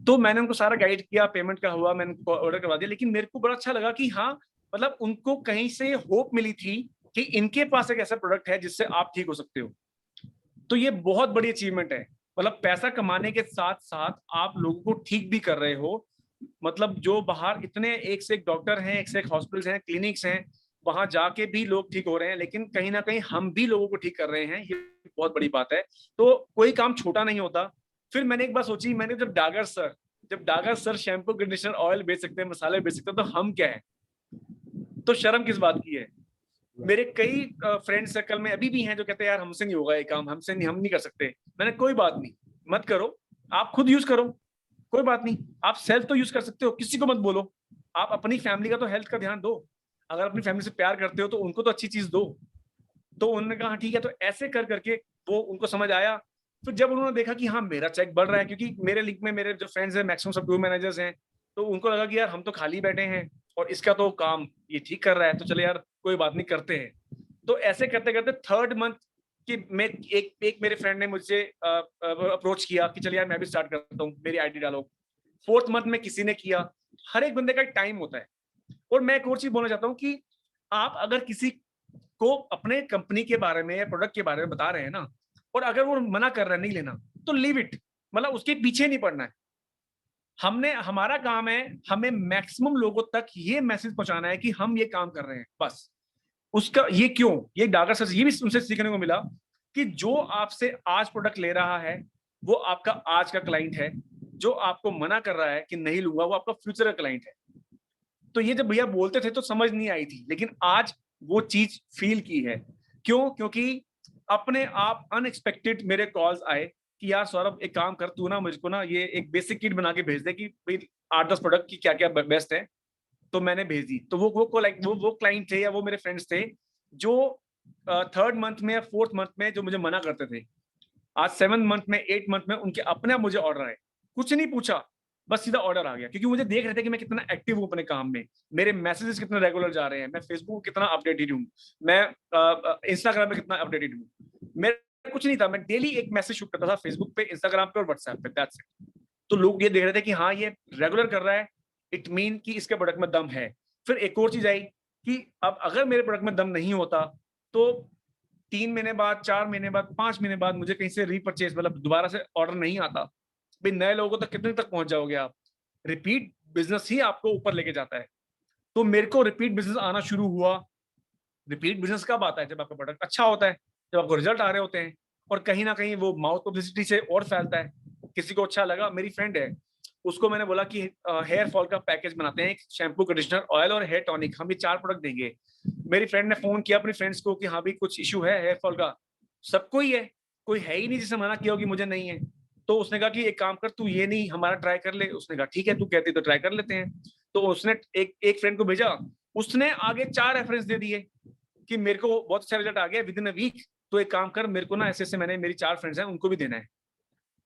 तो मैंने उनको सारा गाइड किया, पेमेंट का हुआ, मैंने उनको ऑर्डर करवा दिया। लेकिन मेरे को बड़ा अच्छा लगा कि हाँ, मतलब उनको कहीं से होप मिली थी कि इनके पास एक ऐसा प्रोडक्ट है जिससे आप ठीक हो सकते हो। तो ये बहुत बड़ी अचीवमेंट है। मतलब पैसा कमाने के साथ साथ आप लोगों को ठीक भी कर रहे हो। मतलब जो बाहर इतने एक से एक डॉक्टर हैं, एक से एक हॉस्पिटल्स हैं, क्लिनिक्स हैं, वहां जाके भी लोग ठीक हो रहे हैं, लेकिन कहीं ना कहीं हम भी लोगों को ठीक कर रहे हैं, ये बहुत बड़ी बात है। तो कोई काम छोटा नहीं होता। फिर मैंने एक बात सोची, मैंने जब Dagar sir shampoo conditioner oil बेच सकते हैं, मसाले बेच सकते हैं, तो हम क्या है? तो शर्म किस बात की है? मेरे कई फ्रेंड सर्कल में अभी भी हैं जो कहते हैं यार हमसे नहीं होगा ये काम, हमसे नहीं, हम नहीं कर सकते। मैंने कोई बात नहीं, मत करो, आप खुद यूज करो, कोई बात नहीं। आप सेल्फ तो यूज कर सकते हो, किसी को मत बोलो। आप अपनी फैमिली का तो हेल्थ का ध्यान दो। अगर अपनी फैमिली से प्यार करते हो तो उनको तो अच्छी चीज दो। तो उन्होंने कहा ठीक है। तो ऐसे कर करके वो उनको समझ आया। फिर जब उन्होंने देखा कि हाँ मेरा चेक बढ़ रहा है, क्योंकि मेरे लिंक में मेरे जो फ्रेंड्स हैं मैक्सिमम सब टूर मैनेजर्स हैं, तो उनको लगा कि यार हम तो खाली बैठे हैं और इसका तो काम ये ठीक कर रहा है, तो चले यार कोई बात नहीं, करते हैं। तो ऐसे करते करते 3rd मंथ कि मैं एक मेरे फ्रेंड ने मुझसे अप्रोच किया कि चल यार मैं भी स्टार्ट करता हूँ, मेरी आईडी डालो। 4th मंथ में किसी ने किया। हर एक बंदे का एक टाइम होता है। और मैं एक और चीज बोलना चाहता हूँ कि आप अगर किसी को अपने कंपनी के बारे में या प्रोडक्ट के बारे में बता रहे हैं ना, और अगर वो मना कर रहा है नहीं लेना, तो लीव इट। मतलब उसके पीछे नहीं पड़ना है। हमारा काम है, हमें मैक्सिमम लोगों तक ये मैसेज पहुंचाना है कि हम ये काम कर रहे हैं, बस। उसका ये क्यों, ये डागर सर ये भी उनसे सीखने को मिला कि जो आपसे आज प्रोडक्ट ले रहा है वो आपका आज का क्लाइंट है, जो आपको मना कर रहा है कि नहीं लूंगा वो आपका फ्यूचर का क्लाइंट है। तो ये जब भैया बोलते थे तो समझ नहीं आई थी, लेकिन आज वो चीज फील की है। क्यों? क्योंकि अपने आप अनएक्सपेक्टेड मेरे कॉल्स आए कि यार सौरभ एक काम कर, तू ना मुझको ना ये एक बेसिक किट बना के भेज दे कि भाई 8-10 प्रोडक्ट की क्या क्या बेस्ट है। तो मैंने भेज दी। तो वो क्लाइंट थे या वो मेरे फ्रेंड्स थे जो 3rd मंथ में या 4th मंथ में जो मुझे मना करते थे, आज 7th मंथ में 8th मंथ में उनके अपने आप मुझे ऑर्डर आए। कुछ नहीं पूछा, बस सीधा ऑर्डर आ गया, क्योंकि मुझे देख रहे थे कि मैं कितना एक्टिव हूँ अपने काम में, मेरे मैसेजेस कितने रेगुलर जा रहे हैं, मैं फेसबुक कितना अपडेटेड हूँ, मैं इंस्टाग्राम पे कितना अपडेटेड हूँ। मेरा कुछ नहीं था, मैं डेली एक मैसेज शूट करता था फेसबुक पे, इंस्टाग्राम पे और व्हाट्सएप पे, दैट्स इट। तो लोग ये देख रहे थे कि हाँ ये रेगुलर कर रहा है, इट मीन कि इसके प्रोडक्ट में दम है। फिर एक और चीज आई कि अब अगर मेरे प्रोडक्ट में दम नहीं होता तो 3 महीने बाद, 4 महीने बाद, 5 महीने बाद मुझे कहीं से रीपरचेज मतलब दोबारा से ऑर्डर नहीं आता। भाई नए लोगों तक कितने तक पहुंच जाओगे आप? रिपीट बिजनेस ही आपको ऊपर लेके जाता है। तो मेरे को रिपीट बिजनेस आना शुरू हुआ। रिपीट बिजनेस कब आता है? जब आपका प्रोडक्ट अच्छा होता है, जब आपको रिजल्ट आ रहे होते हैं, और कहीं ना कहीं वो माउथ पब्लिसिटी से और फैलता है। किसी को अच्छा लगा, मेरी फ्रेंड है, उसको मैंने बोला कि हेयर फॉल का पैकेज बनाते हैं, एक शैम्पू, कंडीशनर, ऑयल और हेयर टॉनिक, हम ये 4 प्रोडक्ट देंगे। मेरी फ्रेंड ने फोन किया अपनी फ्रेंड्स को कि हाँ भी कुछ इशू है हेयर फॉल का, सबको ही है, कोई है ही नहीं जिसने मना किया हो कि मुझे नहीं है। तो उसने कहा कि एक काम कर, तू ये नहीं हमारा ट्राई कर ले। उसने कहा ठीक है, तू कहती तो ट्राई कर लेते हैं। तो उसने एक फ्रेंड को भेजा, उसने आगे 4 रेफरेंस दे दिए कि मेरे को बहुत अच्छा रिजल्ट आ गया विद इन अ वीक, तो एक काम कर, मेरे को ना ऐसे ऐसे, मैंने मेरी 4 फ्रेंड्स हैं उनको भी देना है।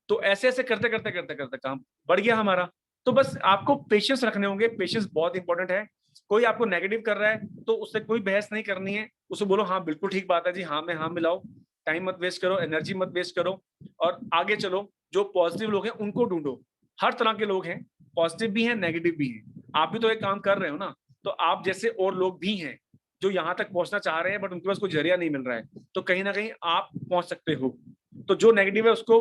तो ऐसे ऐसे करते करते करते करते काम बढ़ गया हमारा। तो बस आपको पेशेंस रखने होंगे, पेशेंस बहुत इंपॉर्टेंट है। कोई आपको नेगेटिव कर रहा है तो उससे कोई बहस नहीं करनी है, उसे बोलो हाँ बिल्कुल ठीक बात है जी, हाँ में हाँ मिलाओ, टाइम मत वेस्ट करो, एनर्जी मत वेस्ट करो और आगे चलो। जो पॉजिटिव लोग हैं उनको ढूंढो, हर तरह के लोग हैं, पॉजिटिव भी हैं नेगेटिव भी हैं। आप भी तो एक काम कर रहे हो ना, तो आप जैसे और लोग भी हैं जो यहाँ तक पहुंचना चाह रहे हैं बट उनके पास कोई जरिया नहीं मिल रहा है, तो कहीं ना कहीं आप पहुंच सकते हो। तो जो नेगेटिव है उसको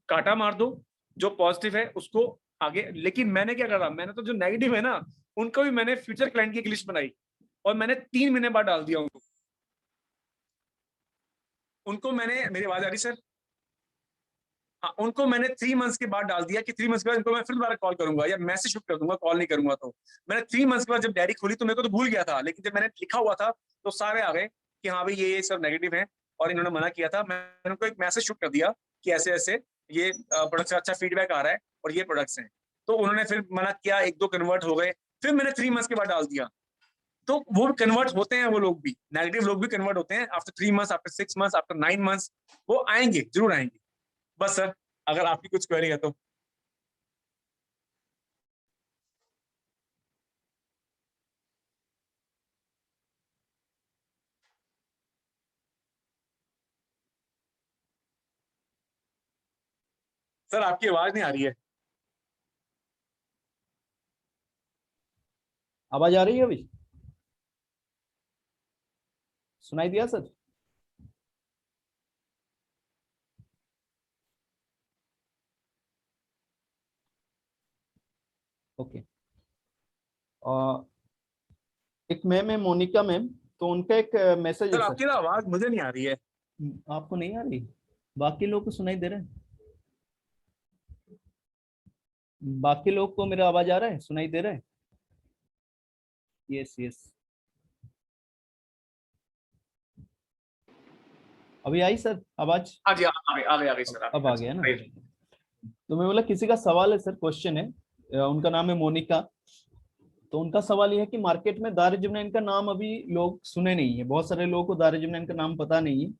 काटा मार दो, जो पॉजिटिव है उसको आगे। लेकिन मैंने क्या करा, मैंने तो जो नेगेटिव है ना उनको भी मैंने फ्यूचर क्लाइंट की एक लिस्ट बनाई और मैंने 3 महीने बाद डाल दिया उनको मैंने, मेरी आवाज आ रही सर? हाँ, उनको मैंने 3 मंथ्स के बाद डाल दिया कि 3 मंथ्स के बाद इनको मैं फिर दोबारा कॉल करूंगा या मैसेज शूट कर दूंगा, कॉल नहीं करूंगा। तो मैंने 3 मंथ्स के बाद जब डायरी खोली तो मेरे को तो भूल गया था, लेकिन जब मैंने लिखा हुआ था तो सारे आ गए कि हाँ भाई ये सब नेगेटिव है और इन्होंने मना किया था। मैंने उनको एक मैसेज शूट कर दिया कि ऐसे ऐसे ये प्रोडक्ट से अच्छा फीडबैक आ रहा है और ये प्रोडक्ट्स हैं। तो उन्होंने फिर मना किया, 1-2 कन्वर्ट हो गए, फिर मैंने 3 मंथ्स के बाद डाल दिया। तो वो कन्वर्ट होते हैं, वो लोग भी, नेगेटिव लोग भी कन्वर्ट होते हैं after 3 months, after 6 months, after 9 months, वो आएंगे, जरूर आएंगे। बस सर, अगर आपकी कुछ क्वेरी है तो। सर आपकी आवाज नहीं आ रही है। आवाज आ रही है अभी? सुनाई दिया सर? ओके। एक मैम है मोनिका मैम, तो उनका एक मैसेज है सर सर। आपकी ना आवाज मुझे नहीं आ रही है। आपको नहीं आ रही? बाकी लोग को सुनाई दे रहा है? बाकी लोग को मेरा आवाज आ रहा है, सुनाई दे रहा है? Yes yes. अभी आई सर आवाज? हाँ जी, आ गई सर, अब आ गया ना? राइट। तो मैं बोला किसी का सवाल है सर, क्वेश्चन है। उनका नाम है मोनिका। तो उनका सवाल ये है कि मार्केट में दारुजमैन का नाम अभी लोग सुने नहीं है, बहुत सारे लोगों को दारुजमैन का नाम पता नहीं है।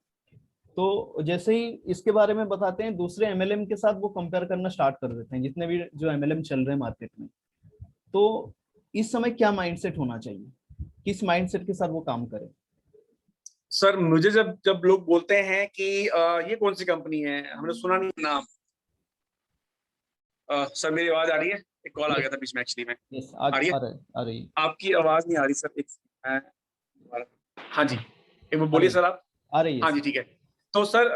तो जैसे ही इसके बारे में बताते हैं, दूसरे एमएलएम के साथ वो कंपेयर करना स्टार्ट कर देते हैं, जितने भी जो एमएलएम चल रहे हैं मार्केट में। तो इस समय क्या माइंडसेट होना चाहिए, किस माइंडसेट के साथ वो काम करे? सर मुझे जब जब लोग बोलते हैं कि ये कौन सी कंपनी है, हमने सुना नहीं नाम। सर मेरी आवाज आ रही है? एक कॉल आ यस गया था बीच में एक्चुअली में। यस, आ रही है? आ रही आपकी आवाज नहीं आ रही सर, हाँ जी, एक बार आ बोलिए रही सर आप। आ रही है हाँ सर। जी ठीक है। तो सर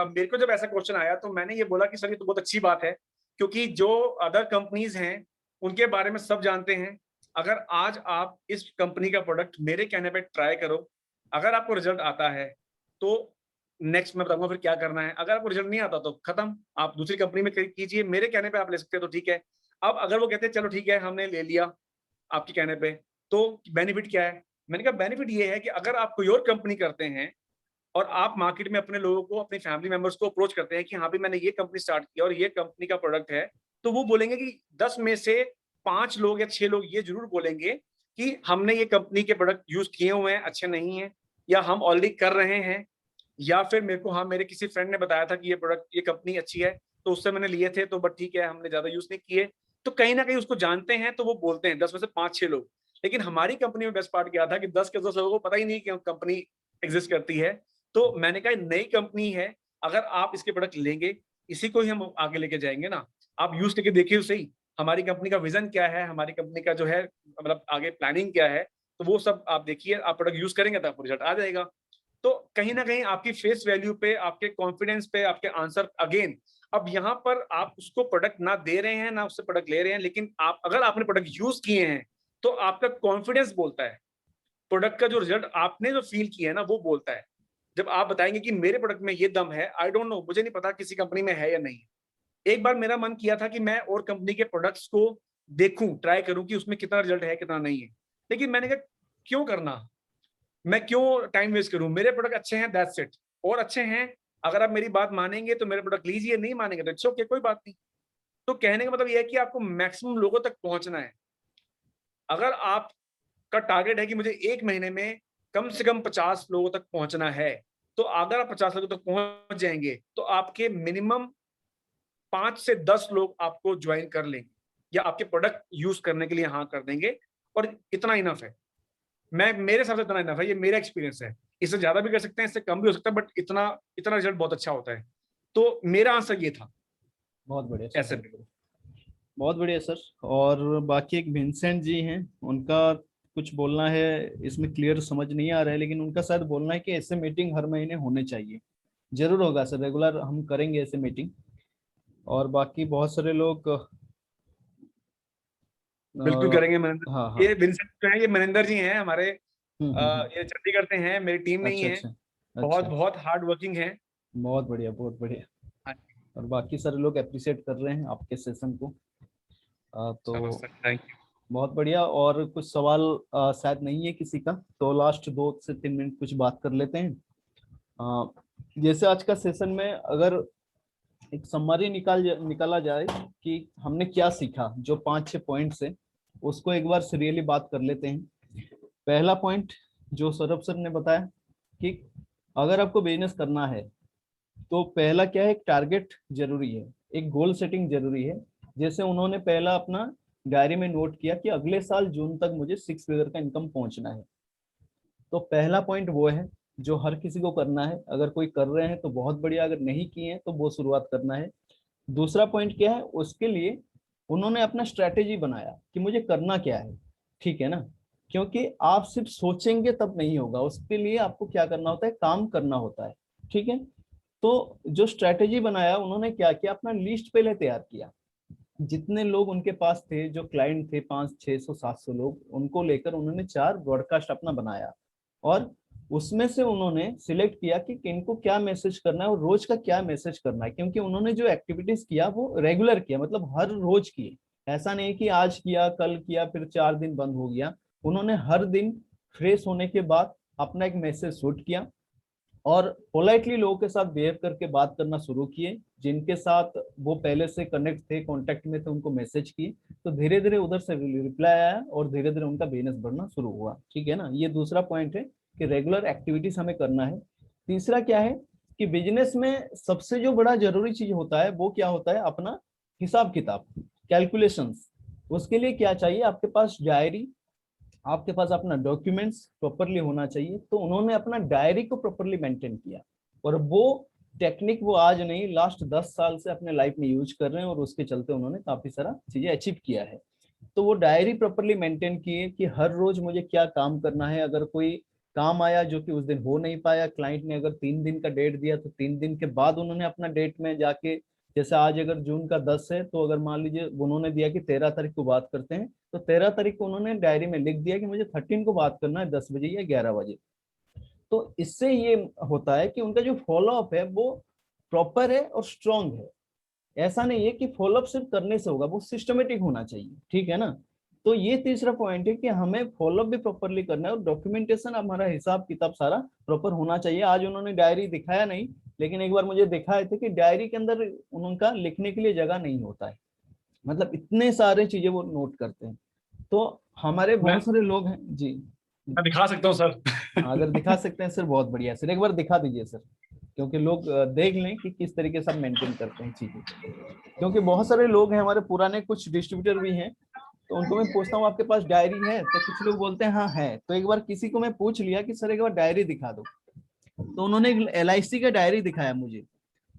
मेरे को जब ऐसा क्वेश्चन आया तो मैंने ये बोला कि सर ये तो बहुत अच्छी बात है, क्योंकि जो अदर कंपनीज हैं उनके बारे में सब जानते हैं। अगर आज आप इस कंपनी का प्रोडक्ट मेरे कहने पे ट्राई करो, अगर आपको रिजल्ट आता है तो नेक्स्ट मैं बताऊंगा फिर क्या करना है। अगर आपको रिजल्ट नहीं आता तो खत्म, आप दूसरी कंपनी में कीजिए, मेरे कहने पे आप ले सकते हो तो ठीक है। अब अगर वो कहते हैं चलो ठीक है हमने ले लिया आपके कहने पे, तो बेनिफिट क्या है? मैंने कहा बेनिफिट ये है कि अगर आप कोई और कंपनी करते हैं और आप मार्केट में अपने लोगों को, अपने फैमिली मेंबर्स को अप्रोच करते हैं कि हाँ भी मैंने ये कंपनी स्टार्ट की और ये कंपनी का प्रोडक्ट है, तो वो बोलेंगे कि 10 में से 5 लोग या 6 लोग ये जरूर बोलेंगे कि हमने ये कंपनी के प्रोडक्ट यूज किए हुए हैं, अच्छे नहीं है, या हम ऑलरेडी कर रहे हैं, या फिर मेरे को हाँ मेरे किसी फ्रेंड ने बताया था कि ये प्रोडक्ट, ये कंपनी अच्छी है तो उससे मैंने लिए थे, तो बट ठीक है हमने ज्यादा यूज नहीं किए। तो कहीं ना कहीं उसको जानते हैं तो वो बोलते हैं 10 में से 5-6 लोग। लेकिन हमारी कंपनी में बेस्ट पार्ट क्या था कि 10 के 10 लोगों को पता ही नहीं कि कंपनी एग्जिस्ट करती है। तो मैंने कहा नई कंपनी है, अगर आप इसके प्रोडक्ट लेंगे, इसी को ही हम आगे लेके जाएंगे ना, आप यूज करके देखिए तो सही हमारी कंपनी का विजन क्या है, हमारी कंपनी का जो है मतलब आगे प्लानिंग क्या है, तो वो सब आप देखिए, आप प्रोडक्ट यूज करेंगे तो आपको रिजल्ट आ जाएगा। तो कहीं ना कहीं आपकी फेस वैल्यू पे, आपके कॉन्फिडेंस पे, आपके आंसर अगेन। अब यहाँ पर आप उसको प्रोडक्ट ना दे रहे हैं ना उससे प्रोडक्ट ले रहे हैं, लेकिन आप अगर आपने प्रोडक्ट यूज किए हैं तो आपका कॉन्फिडेंस बोलता है, प्रोडक्ट का जो रिजल्ट आपने जो फील किया है ना वो बोलता है। जब आप बताएंगे कि मेरे प्रोडक्ट में ये दम है, आई डोंट नो, मुझे नहीं पता किसी कंपनी में है या नहीं। एक बार मेरा मन किया था कि मैं और कंपनी के प्रोडक्ट्स को देखूं, ट्राई करूं कि उसमें कितना रिजल्ट है कितना नहीं है, लेकिन मैंने कहा क्यों करना, मैं क्यों टाइम वेस्ट करूं, मेरे प्रोडक्ट अच्छे हैं दैट्स इट, और अच्छे हैं अगर आप मेरी बात मानेंगे तो मेरे प्रोडक्ट लीजिए, नहीं मानेंगे तो इट्स ओके, कोई बात नहीं। तो कहने का मतलब ये है कि आपको मैक्सिमम लोगों तक पहुंचना है। अगर आपका टारगेट है कि मुझे 1 महीने में कम से कम 50 लोगों तक पहुंचना है, तो अगर आप 50 लोगों तक पहुंच जाएंगे तो आपके मिनिमम 5 से 10 लोग आपको ज्वाइन कर लेंगे या आपके प्रोडक्ट यूज करने के लिए हाँ कर देंगे, और इतना इनफ है। मेरे हिसाब से इतना इनफ है, ये मेरा एक्सपीरियंस है। इससे ज्यादा भी कर सकते हैं, इससे कम भी हो सकता है, बट इतना इतना रिजल्ट बहुत अच्छा होता है। तो मेरा आंसर ये था। बहुत बढ़िया सर, ऐसे बहुत बढ़िया, बहुत बढ़िया सर। और बाकी एक विंसेंट जी हैं, उनका कुछ बोलना है, इसमें क्लियर समझ नहीं आ रहा है, लेकिन उनका शायद बोलना है कि ऐसे मीटिंग हर महीने होने चाहिए। जरूर होगा सर, रेगुलर हम करेंगे ऐसे मीटिंग। और बाकी बहुत सारे लोग बिल्कुल करेंगे मनिंदर। हाँ ये हाँ। विंसेंट जो है, ये मनिंदर जी हैं हमारे, हम्म। ये चंडीगढ़ से हैं, मेरी टीम में ही अच्छा हैं। अच्छा। बहुत अच्छा, बहुत हार्ड वर्किंग है। बहुत बढ़िया, बहुत बढ़िया। हाँ, और बाकी सारे लोग अप्रिशिएट कर रहे हैं आपके सेशन को। चलो तो सर, थैंक यू। बहुत बढ़िया। और कुछ सवाल शायद नहीं है किसी का, तो लास्ट 2 से 3 मिनट कुछ बात कर लेते हैं। अ, जैसे आज का सेशन में अगर एक समरी निकाला जाए कि हमने क्या सीखा, जो 5-6 पॉइंट्स है, उसको एक बार सीरियली बात कर लेते हैं। पहला पॉइंट जो सौरभ सर ने बताया कि अगर आपको बिजनेस करना है तो पहला क्या है, एक टारगेट जरूरी है, एक गोल सेटिंग जरूरी है। जैसे उन्होंने पहला अपना डायरी में नोट किया कि अगले साल जून तक मुझे 6 फिगर का इनकम पहुंचना है। तो पहला पॉइंट वो है जो हर किसी को करना है। अगर कोई कर रहे हैं तो बहुत बढ़िया, अगर नहीं किए हैं तो वो शुरुआत करना है। दूसरा पॉइंट क्या है, उसके लिए उन्होंने अपना स्ट्रैटेजी बनाया कि मुझे करना क्या है। ठीक है ना, क्योंकि आप सिर्फ सोचेंगे तब नहीं होगा, उसके लिए आपको क्या करना होता है, काम करना होता है। ठीक है। तो जो स्ट्रैटेजी बनाया, उन्होंने क्या किया, अपना लिस्ट पहले तैयार किया। जितने लोग उनके पास थे, जो क्लाइंट थे, 500, 600, 700 लोग, उनको लेकर उन्होंने 4 ब्रॉडकास्ट अपना बनाया। और उसमें से उन्होंने सिलेक्ट किया कि किनको क्या मैसेज करना है और रोज का क्या मैसेज करना है, क्योंकि उन्होंने जो एक्टिविटीज किया वो रेगुलर किया, मतलब हर रोज किए। ऐसा नहीं कि आज किया, कल किया, फिर 4 दिन बंद हो गया। उन्होंने हर दिन फ्रेश होने के बाद अपना एक मैसेज शूट किया और पोलाइटली लोगों के साथ बिहेव करके बात करना शुरू किए। जिनके साथ वो पहले से कनेक्ट थे, कांटेक्ट में थे, उनको मैसेज किए। तो धीरे धीरे उधर से रिप्लाई आया और धीरे धीरे उनका बिजनेस बढ़ना शुरू हुआ। ठीक है ना, ये दूसरा पॉइंट है कि रेगुलर एक्टिविटीज हमें करना है। तीसरा क्या है कि बिजनेस में सबसे जो बड़ा जरूरी चीज होता है वो क्या होता है, अपना हिसाब किताब, कैलकुलेशंस। उसके लिए क्या चाहिए, आपके पास डायरी, आपके पास अपना डॉक्यूमेंट्स प्रॉपरली होना चाहिए। तो उन्होंने अपना डायरी को प्रॉपरली मेंटेन किया, और वो टेक्निक वो आज नहीं, लास्ट 10 साल से अपने लाइफ में यूज कर रहे हैं, और उसके चलते उन्होंने काफी सारा चीजें अचीव किया है। तो वो डायरी प्रॉपरली मेंटेन किए कि हर रोज मुझे क्या काम करना है। अगर कोई काम आया जो कि उस दिन हो नहीं पाया, क्लाइंट ने अगर 3 दिन का डेट दिया, तो 3 दिन के बाद उन्होंने अपना डेट में जाके, जैसे आज अगर जून का 10 है, तो अगर मान लीजिए उन्होंने दिया कि 13 तारीख को बात करते हैं, तो 13 तारीख को उन्होंने डायरी में लिख दिया कि मुझे 13 को बात करना है, 10 बजे या 11 बजे। तो इससे ये होता है कि उनका जो फॉलोअप है वो प्रॉपर है और स्ट्रांग है। ऐसा नहीं है कि फॉलोअप सिर्फ करने से होगा, वो सिस्टमेटिक होना चाहिए। ठीक है ना। तो ये तीसरा पॉइंट है कि हमें फॉलोअप भी प्रॉपरली करना है, और डॉक्यूमेंटेशन, हमारा हिसाब किताब सारा प्रॉपर होना चाहिए। आज उन्होंने डायरी दिखाया नहीं, लेकिन एक बार मुझे दिखाए थे कि डायरी के अंदर उनका लिखने के लिए जगह नहीं होता है, मतलब इतने सारे चीजें वो नोट करते हैं। तो हमारे मैं बहुत सारे लोग हैं जी। मैं दिखा सकता हूँ सर। अगर दिखा सकते हैं सर, बहुत बढ़िया सर, एक बार दिखा दीजिए सर, क्योंकि लोग देख लें कि किस तरीके से आप मेंटेन करते हैं चीजें। क्योंकि बहुत सारे लोग हैं हमारे पुराने, कुछ डिस्ट्रीब्यूटर भी हैं, तो उनको मैं पूछता हूँ आपके पास डायरी है, तो कुछ लोग बोलते हैं हाँ है। तो एक बार किसी को मैं पूछ लिया कि सर एक बार डायरी दिखा दो, तो उन्होंने एक LIC का डायरी दिखाया मुझे।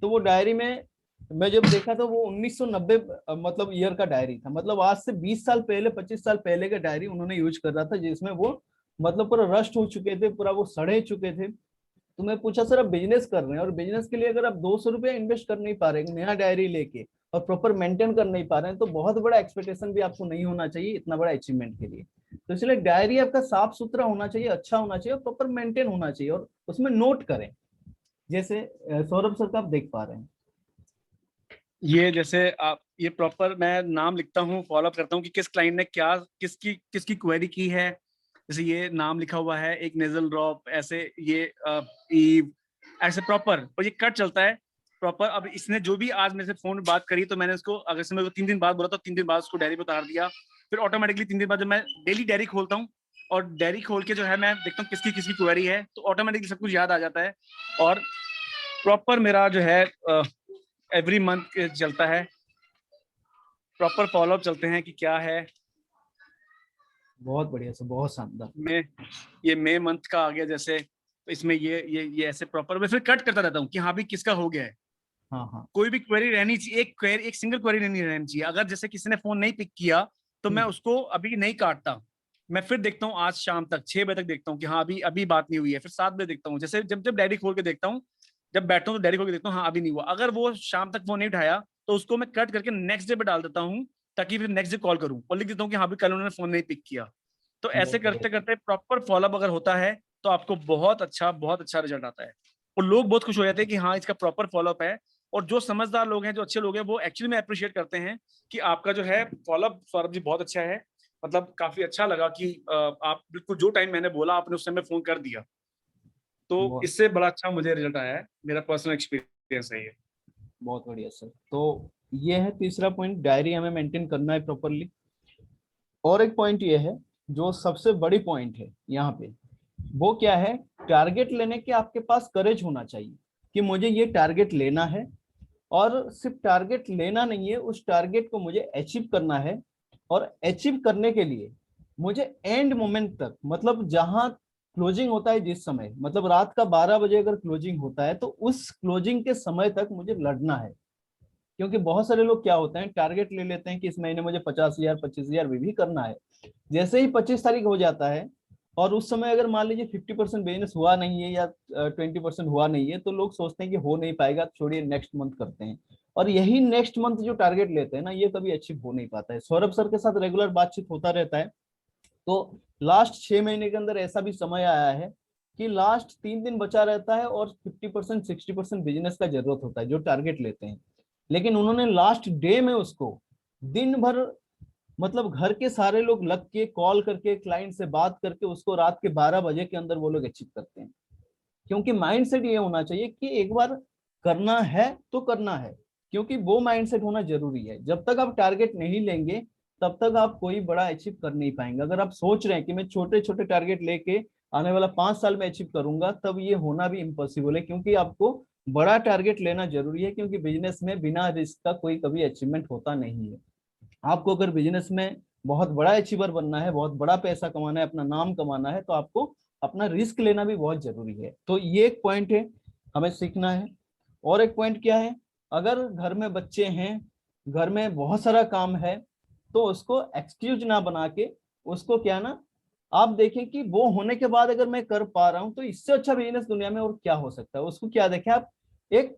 तो वो डायरी में मैं जब देखा तो वो 1990 मतलब ईयर का डायरी था, मतलब आज से 20 साल पहले, 25 साल पहले का डायरी उन्होंने यूज कर रहा था, जिसमें वो मतलब पूरा रस्ट हो चुके थे, पूरा वो सड़े चुके थे। तो मैं पूछा सर आप बिजनेस कर रहे हैं, और बिजनेस के लिए अगर आप 200 रुपया इन्वेस्ट कर नहीं पा रहे हैं नया डायरी लेके, और प्रॉपर मेंटेन कर नहीं पा रहे हैं, तो बहुत बड़ा एक्सपेक्टेशन भी आपको नहीं होना चाहिए इतना बड़ा अचीवमेंट के लिए। तो इसलिए डायरी आपका साफ सुथरा होना चाहिए, अच्छा होना चाहिए, और प्रॉपर मेंटेन होना चाहिए, और उसमें नोट करें, जैसे सौरभ सर का आप देख पा रहे हैं। ये जैसे आप, ये प्रॉपर मैं नाम लिखता हूँ, फॉलोअप करता हूँ कि किस क्लाइंट ने क्या, किसकी किसकी क्वेरी की है। जैसे ये नाम लिखा हुआ है, एक नेजल ड्रॉप, ऐसे ये ईव, ऐसे प्रॉपर, और ये कट चलता है प्रॉपर। अब इसने जो भी आज मेरे से फोन में बात करी तो मैंने उसको, अगर से मेरे को 3 दिन बाद बोला तो 3 दिन बाद उसको डायरी पे उतार दिया। फिर ऑटोमेटिकली 3 दिन बाद जब मैं डेली डायरी खोलता हूँ और डायरी खोल के जो है मैं देखता हूँ किसकी किसकी क्वेरी है, तो ऑटोमेटिकली सब कुछ याद आ जाता है। और प्रॉपर मेरा जो है एवरी मंथ चलता है, प्रॉपर फॉलोअप चलते हैं कि क्या है। बहुत बढ़िया सर, बहुत शानदार। ये मई मंथ का आ गया जैसे, तो इसमें ये ऐसे प्रॉपर मैं फिर कट करता रहता हूँ कि हाँ भी किसका हो गया है। हाँ हाँ। कोई भी क्वेरी रहनी चाहिए, एक सिंगल क्वेरी नहीं रहनी चाहिए। अगर जैसे किसी ने फोन नहीं पिक किया तो मैं उसको अभी नहीं काटता, मैं फिर देखता हूँ आज शाम तक 6 बजे तक देखता हूँ कि हाँ अभी अभी बात नहीं हुई है। फिर 7 बजे देखता हूँ, जैसे जब जब डायरी खोल के देखता हूँ, जब बैठता हूँ तो डायरी खोल के देखता हूँ हाँ अभी नहीं हुआ। अगर वो शाम तक फोन नहीं उठाया तो उसको मैं कट करके नेक्स्ट डे पे डाल देता हूँ, ताकि फिर नेक्स्ट डे कॉल करूँ और लिख देता हूँ कि हाँ भी कल उन्होंने फोन नहीं पिक किया। तो ऐसे बहुत बढ़िया। करते करते प्रॉपर फॉलोअप अगर होता है तो आपको बहुत अच्छा रिजल्ट आता है, और लोग बहुत खुश हो जाते हैं कि हाँ इसका प्रॉपर फॉलोअप है। और जो समझदार लोग हैं, जो अच्छे लोग हैं, वो एक्चुअली में अप्रिशिएट करते हैं कि आपका जो है फॉलोअप सौरभ जी बहुत अच्छा है। मतलब काफी अच्छा लगा कि आप बिल्कुल जो टाइम मैंने बोला आपने उस समय फोन कर दिया, तो बहुत इससे बड़ा अच्छा मुझे रिजल्ट आया है। मेरा पर्सनल एक्सपीरियंस है ये। बहुत बढ़िया सर। तो ये है तीसरा पॉइंट, डायरी हमें मेंटेन करना है प्रॉपरली। और एक पॉइंट ये है जो सबसे बड़ी पॉइंट है यहाँ पे, वो क्या है, टारगेट लेने के आपके पास करेज होना चाहिए कि मुझे ये टारगेट लेना है। और सिर्फ टारगेट लेना नहीं है, उस टारगेट को मुझे अचीव करना है। और अचीव करने के लिए मुझे एंड मोमेंट तक, मतलब जहां क्लोजिंग होता है जिस समय, मतलब रात का 12 बजे अगर क्लोजिंग होता है तो उस क्लोजिंग के समय तक मुझे लड़ना है। क्योंकि बहुत सारे लोग क्या होते हैं, टारगेट ले लेते हैं कि इस महीने मुझे 50,000 25,000 भी करना है। जैसे ही 25 तारीख हो जाता है और उस समय अगर मान लीजिए 50% बिजनेस हुआ नहीं है या 20% हुआ नहीं है, तो लोग सोचते हैं कि हो नहीं पाएगा, छोड़िए नेक्स्ट मंथ करते हैं। और यही नेक्स्ट मंथ जो टारगेट लेते हैं ना, ये कभी अचीव हो नहीं पाता है। सौरभ सर के साथ रेगुलर बातचीत होता रहता है। तो लास्ट 6 महीने के अंदर ऐसा भी समय आया है कि लास्ट 3 दिन बचा रहता है और 50% 60% बिजनेस का जरूरत होता है जो टारगेट लेते हैं। लेकिन उन्होंने लास्ट डे में उसको दिन भर, मतलब घर के सारे लोग लग के कॉल करके क्लाइंट से बात करके उसको रात के 12 बजे के अंदर वो लोग अचीव करते हैं। क्योंकि माइंडसेट ये होना चाहिए कि एक बार करना है तो करना है। क्योंकि वो माइंडसेट होना जरूरी है। जब तक आप टारगेट नहीं लेंगे तब तक आप कोई बड़ा अचीव कर नहीं पाएंगे। अगर आप सोच रहे हैं कि मैं छोटे छोटे टारगेट लेके आने वाला 5 साल में अचीव करूंगा, तब ये होना भी इम्पॉसिबल है। क्योंकि आपको बड़ा टारगेट लेना जरूरी है, क्योंकि बिजनेस में बिना रिस्क का कोई कभी अचीवमेंट होता नहीं है। आपको अगर बिजनेस में बहुत बड़ा अचीवर बनना है, बहुत बड़ा पैसा कमाना है, अपना नाम कमाना है, तो आपको अपना रिस्क लेना भी बहुत जरूरी है। तो ये एक पॉइंट है, हमें सीखना है। और एक पॉइंट क्या है, अगर घर में बच्चे हैं, घर में बहुत सारा काम है, तो उसको एक्सक्यूज ना बना के उसको क्या ना, आप देखें कि वो होने के बाद अगर मैं कर पा रहा हूं तो इससे अच्छा बिजनेस दुनिया में और क्या हो सकता है। उसको क्या देखें आप, एक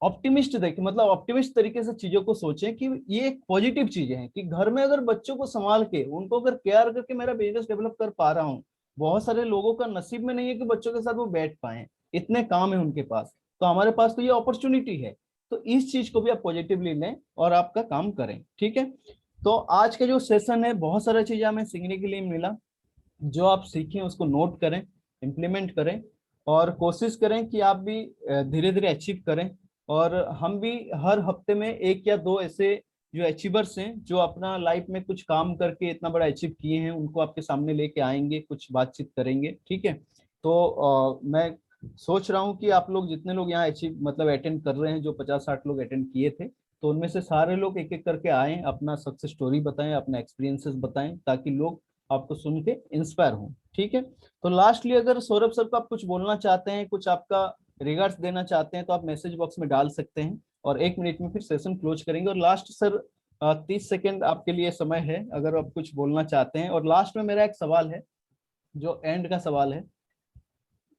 ऑप्टिमिस्ट देखें, मतलब ऑप्टिमिस्ट तरीके से चीजों को सोचें कि ये एक पॉजिटिव चीजें हैं कि घर में अगर बच्चों को संभाल के उनको अगर केयर करके मेरा बिजनेस डेवलप कर पा रहा हूँ। बहुत सारे लोगों का नसीब में नहीं है कि बच्चों के साथ वो बैठ पाए, इतने काम है उनके पास। तो हमारे पास तो ये अपॉर्चुनिटी है। तो इस चीज को भी आप पॉजिटिवली लें और आपका काम करें, ठीक है। तो आज का जो सेशन है, बहुत सारा चीजें हमें सीखने के लिए मिला। जो आप सीखें उसको नोट करें, इम्प्लीमेंट करें, और कोशिश करें कि आप भी धीरे धीरे अचीव करें। और हम भी हर हफ्ते में एक या दो ऐसे जो अचीवर्स हैं, जो अपना लाइफ में कुछ काम करके इतना बड़ा अचीव किए हैं, उनको आपके सामने लेके आएंगे, कुछ बातचीत करेंगे, ठीक है। तो मैं सोच रहा हूँ कि आप लोग जितने लोग यहाँ अचीव मतलब अटेंड कर रहे हैं, जो 50-60 लोग अटेंड किए थे, तो उनमें से सारे लोग एक एक करके आए, अपना सक्सेस स्टोरी बताएं, अपना एक्सपीरियंसेस बताएं, ताकि लोग आपको सुन के इंस्पायर हो, ठीक है। तो लास्टली अगर सौरभ सर को आप कुछ बोलना चाहते हैं, कुछ आपका रिगार्ड्स देना चाहते हैं, तो आप मैसेज बॉक्स में डाल सकते हैं। और 1 मिनट में फिर सेशन क्लोज करेंगे। और लास्ट सर 30 सेकेंड आपके लिए समय है, अगर आप कुछ बोलना चाहते हैं। और लास्ट में मेरा एक सवाल है, जो एंड का सवाल है,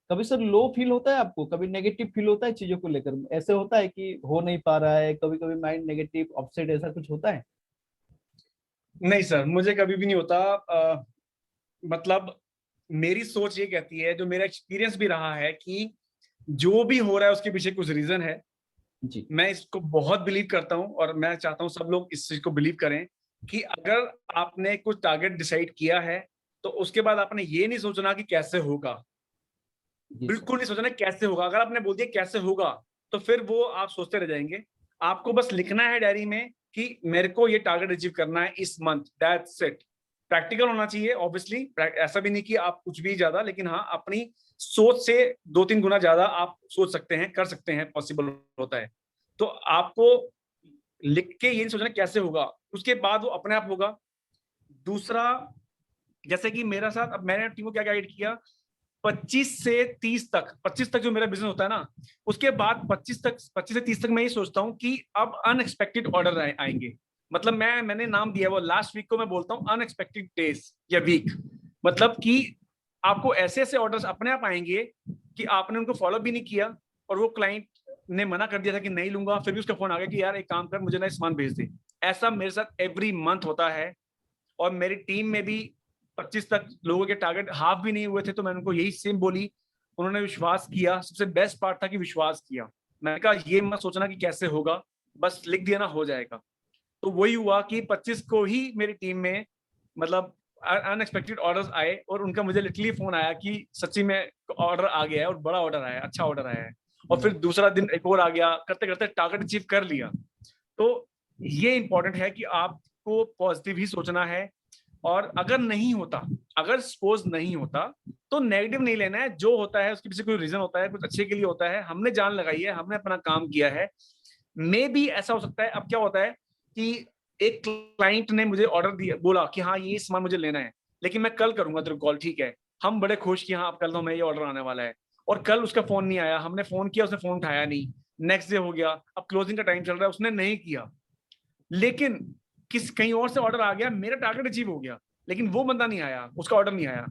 कभी सर लो फील होता है आपको, कभी नेगेटिव फील होता है चीजों को लेकर, ऐसे होता है कि हो नहीं पा रहा है, कभी कभी माइंड नेगेटिव अपसेट, ऐसा कुछ होता है? नहीं सर, मुझे कभी भी नहीं होता। मतलब मेरी सोच ये कहती है, जो मेरा एक्सपीरियंस भी रहा है, कि जो भी हो रहा है उसके पीछे कुछ रीजन है। जी। मैं इसको बहुत बिलीव करता हूँ और मैं चाहता हूँ सब लोग इस चीज को बिलीव करें कि अगर आपने कुछ टारगेट डिसाइड किया है तो उसके बाद आपने ये नहीं सोचना कि कैसे होगा। जी सर। बिल्कुल नहीं सोचना कैसे होगा। अगर आपने बोल दिया कैसे होगा तो फिर वो आप सोचते रह जाएंगे। आपको बस लिखना है डायरी में कि मेरे को ये टारगेट अचीव करना है इस मंथ, दैट्स इट। प्रैक्टिकल होना चाहिए ऑब्वियसली, ऐसा भी नहीं कि आप कुछ भी ज्यादा, लेकिन हाँ अपनी सोच से 2-3 गुना ज्यादा आप सोच सकते हैं, कर सकते हैं, पॉसिबल होता है। तो आपको लिख के ये नहीं सोचना कैसे होगा, उसके बाद वो अपने आप होगा। दूसरा, जैसे कि मेरा साथ, अब मैंने टीम को क्या गाइड किया, 25 से 30 तक, 25 तक जो मेरा बिजनेस होता है ना, उसके बाद 25 से 30 तक मैं ये सोचता हूँ कि अब अनएक्सपेक्टेड ऑर्डर आएंगे। मतलब मैंने नाम दिया वो लास्ट वीक को मैं बोलता हूँ अनएक्सपेक्टेड डेज या वीक। मतलब कि आपको ऐसे ऐसे ऑर्डर्स अपने आप आएंगे कि आपने उनको फॉलो भी नहीं किया, और वो क्लाइंट ने मना कर दिया था कि नहीं लूंगा, फिर भी उसका फोन आ गया कि यार एक काम कर, मुझे ना सामान भेज दे। ऐसा मेरे साथ एवरी मंथ होता है। और मेरी टीम में भी 25 तक लोगों के टारगेट हाफ भी नहीं हुए थे, तो मैंने उनको यही सेम बोली। उन्होंने विश्वास किया। सबसे बेस्ट पार्ट था कि विश्वास किया। मैंने कहा ये मत सोचना कि कैसे होगा, बस लिख दिया ना हो जाएगा। तो वही हुआ कि 25 को ही मेरी टीम में मतलब अनएक्सपेक्टेड ऑर्डर्स आए, और उनका मुझे लिटरली फोन आया कि सच्ची में ऑर्डर आ गया है, और बड़ा ऑर्डर आया है, अच्छा ऑर्डर आया है। और फिर दूसरा दिन एक और आ गया, करते करते टारगेट अचीव कर लिया। तो ये इंपॉर्टेंट है कि आपको पॉजिटिव ही सोचना है। और अगर नहीं होता, अगर सपोज नहीं होता, तो नेगेटिव नहीं लेना है। जो होता है उसके पीछे कोई रीजन होता है, कुछ अच्छे के लिए होता है। हमने जान लगाई है, हमने अपना काम किया है। मे भी ऐसा हो सकता है, अब क्या होता है कि एक क्लाइंट ने मुझे ऑर्डर दिया, बोला कि हाँ ये सामान मुझे लेना है, लेकिन मैं कल करूंगा तेरे को कॉल, ठीक है। हम बड़े खुश कि हाँ अब कल तो हमें ये ऑर्डर आने वाला है, और कल उसका फोन नहीं आया। हमने फोन किया, उसने फोन उठाया नहीं। नेक्स्ट डे हो गया, अब क्लोजिंग का टाइम चल रहा है, उसने नहीं किया। लेकिन कहीं और से ऑर्डर आ गया, मेरा टारगेट अचीव हो गया, लेकिन वो बंदा नहीं आया, उसका ऑर्डर नहीं आया।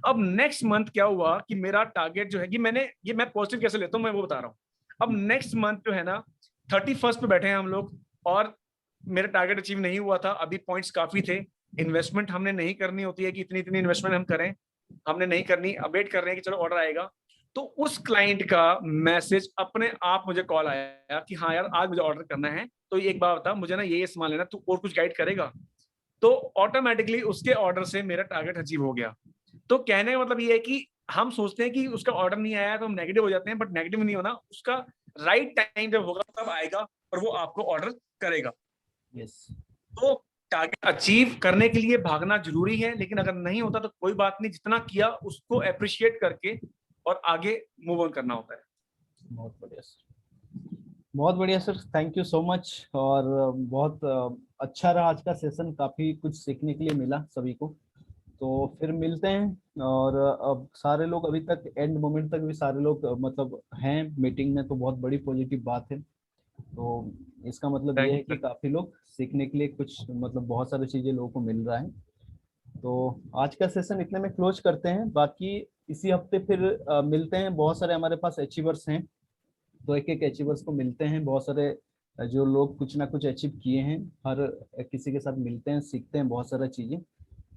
अब नेक्स्ट मंथ क्या हुआ कि मेरा टारगेट जो है कि मैं पॉजिटिव कैसे लेता हूँ मैं वो बता रहा हूँ। अब नेक्स्ट मंथ जो है ना, 31st पे बैठे हैं हम लोग, और मेरा टारगेट अचीव नहीं हुआ था। अभी पॉइंट्स काफी थे। इन्वेस्टमेंट हमने नहीं करनी होती है कि इतनी इतनी इन्वेस्टमेंट हम करें, हमने नहीं करनी। अब वेट कर रहे हैं कि चलो ऑर्डर आएगा। तो उस क्लाइंट का मैसेज अपने आप मुझे कॉल आया कि हाँ यार आज मुझे ऑर्डर करना है, तो एक बार बता मुझे ना ये सामान लेना, तू और कुछ गाइड करेगा। तो ऑटोमेटिकली उसके ऑर्डर से मेरा टारगेट अचीव हो गया। तो कहने का मतलब ये है कि हम सोचते हैं कि उसका ऑर्डर नहीं आया तो हम नेगेटिव हो जाते हैं, बट नेगेटिव नहीं होना। उसका राइट टाइम जब होगा तब आएगा, और वो आपको ऑर्डर करेगा। यस। तो टारगेट अचीव करने के लिए भागना जरूरी है, लेकिन अगर नहीं होता तो कोई बात नहीं, जितना किया उसको अप्रिशिएट करके और आगे मूव ऑन करना होता है। बहुत बढ़िया सर, बहुत बढ़िया sir, thank you so much. और बहुत अच्छा रहा आज का सेशन, काफी कुछ सीखने के लिए मिला सभी को। तो फिर मिलते हैं। और अब सारे लोग अभी तक एंड मोमेंट तक भी सारे लोग मतलब हैं मीटिंग में, तो बहुत बड़ी पॉजिटिव बात है। तो इसका मतलब ये थैंक है यू कि सर। काफी लोग सीखने के लिए कुछ मतलब बहुत सारी चीजें लोगों को मिल रहा है। तो आज का सेशन इतने में क्लोज करते हैं। बाकी इसी हफ्ते फिर मिलते हैं। बहुत सारे हमारे पास अचीवर्स हैं, तो एक एक अचीवर्स को मिलते हैं। बहुत सारे जो लोग कुछ ना कुछ अचीव किए हैं, हर किसी के साथ मिलते हैं, सीखते हैं बहुत सारा चीजें।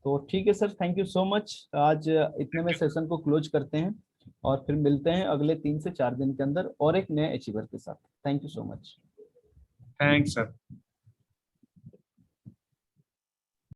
तो ठीक है sir, thank you so much. आज इतने में सेशन को क्लोज करते हैं, और फिर मिलते हैं अगले 3 से 4 दिन के अंदर और एक नए अचीवर के साथ। Thank you so much. Thanks sir.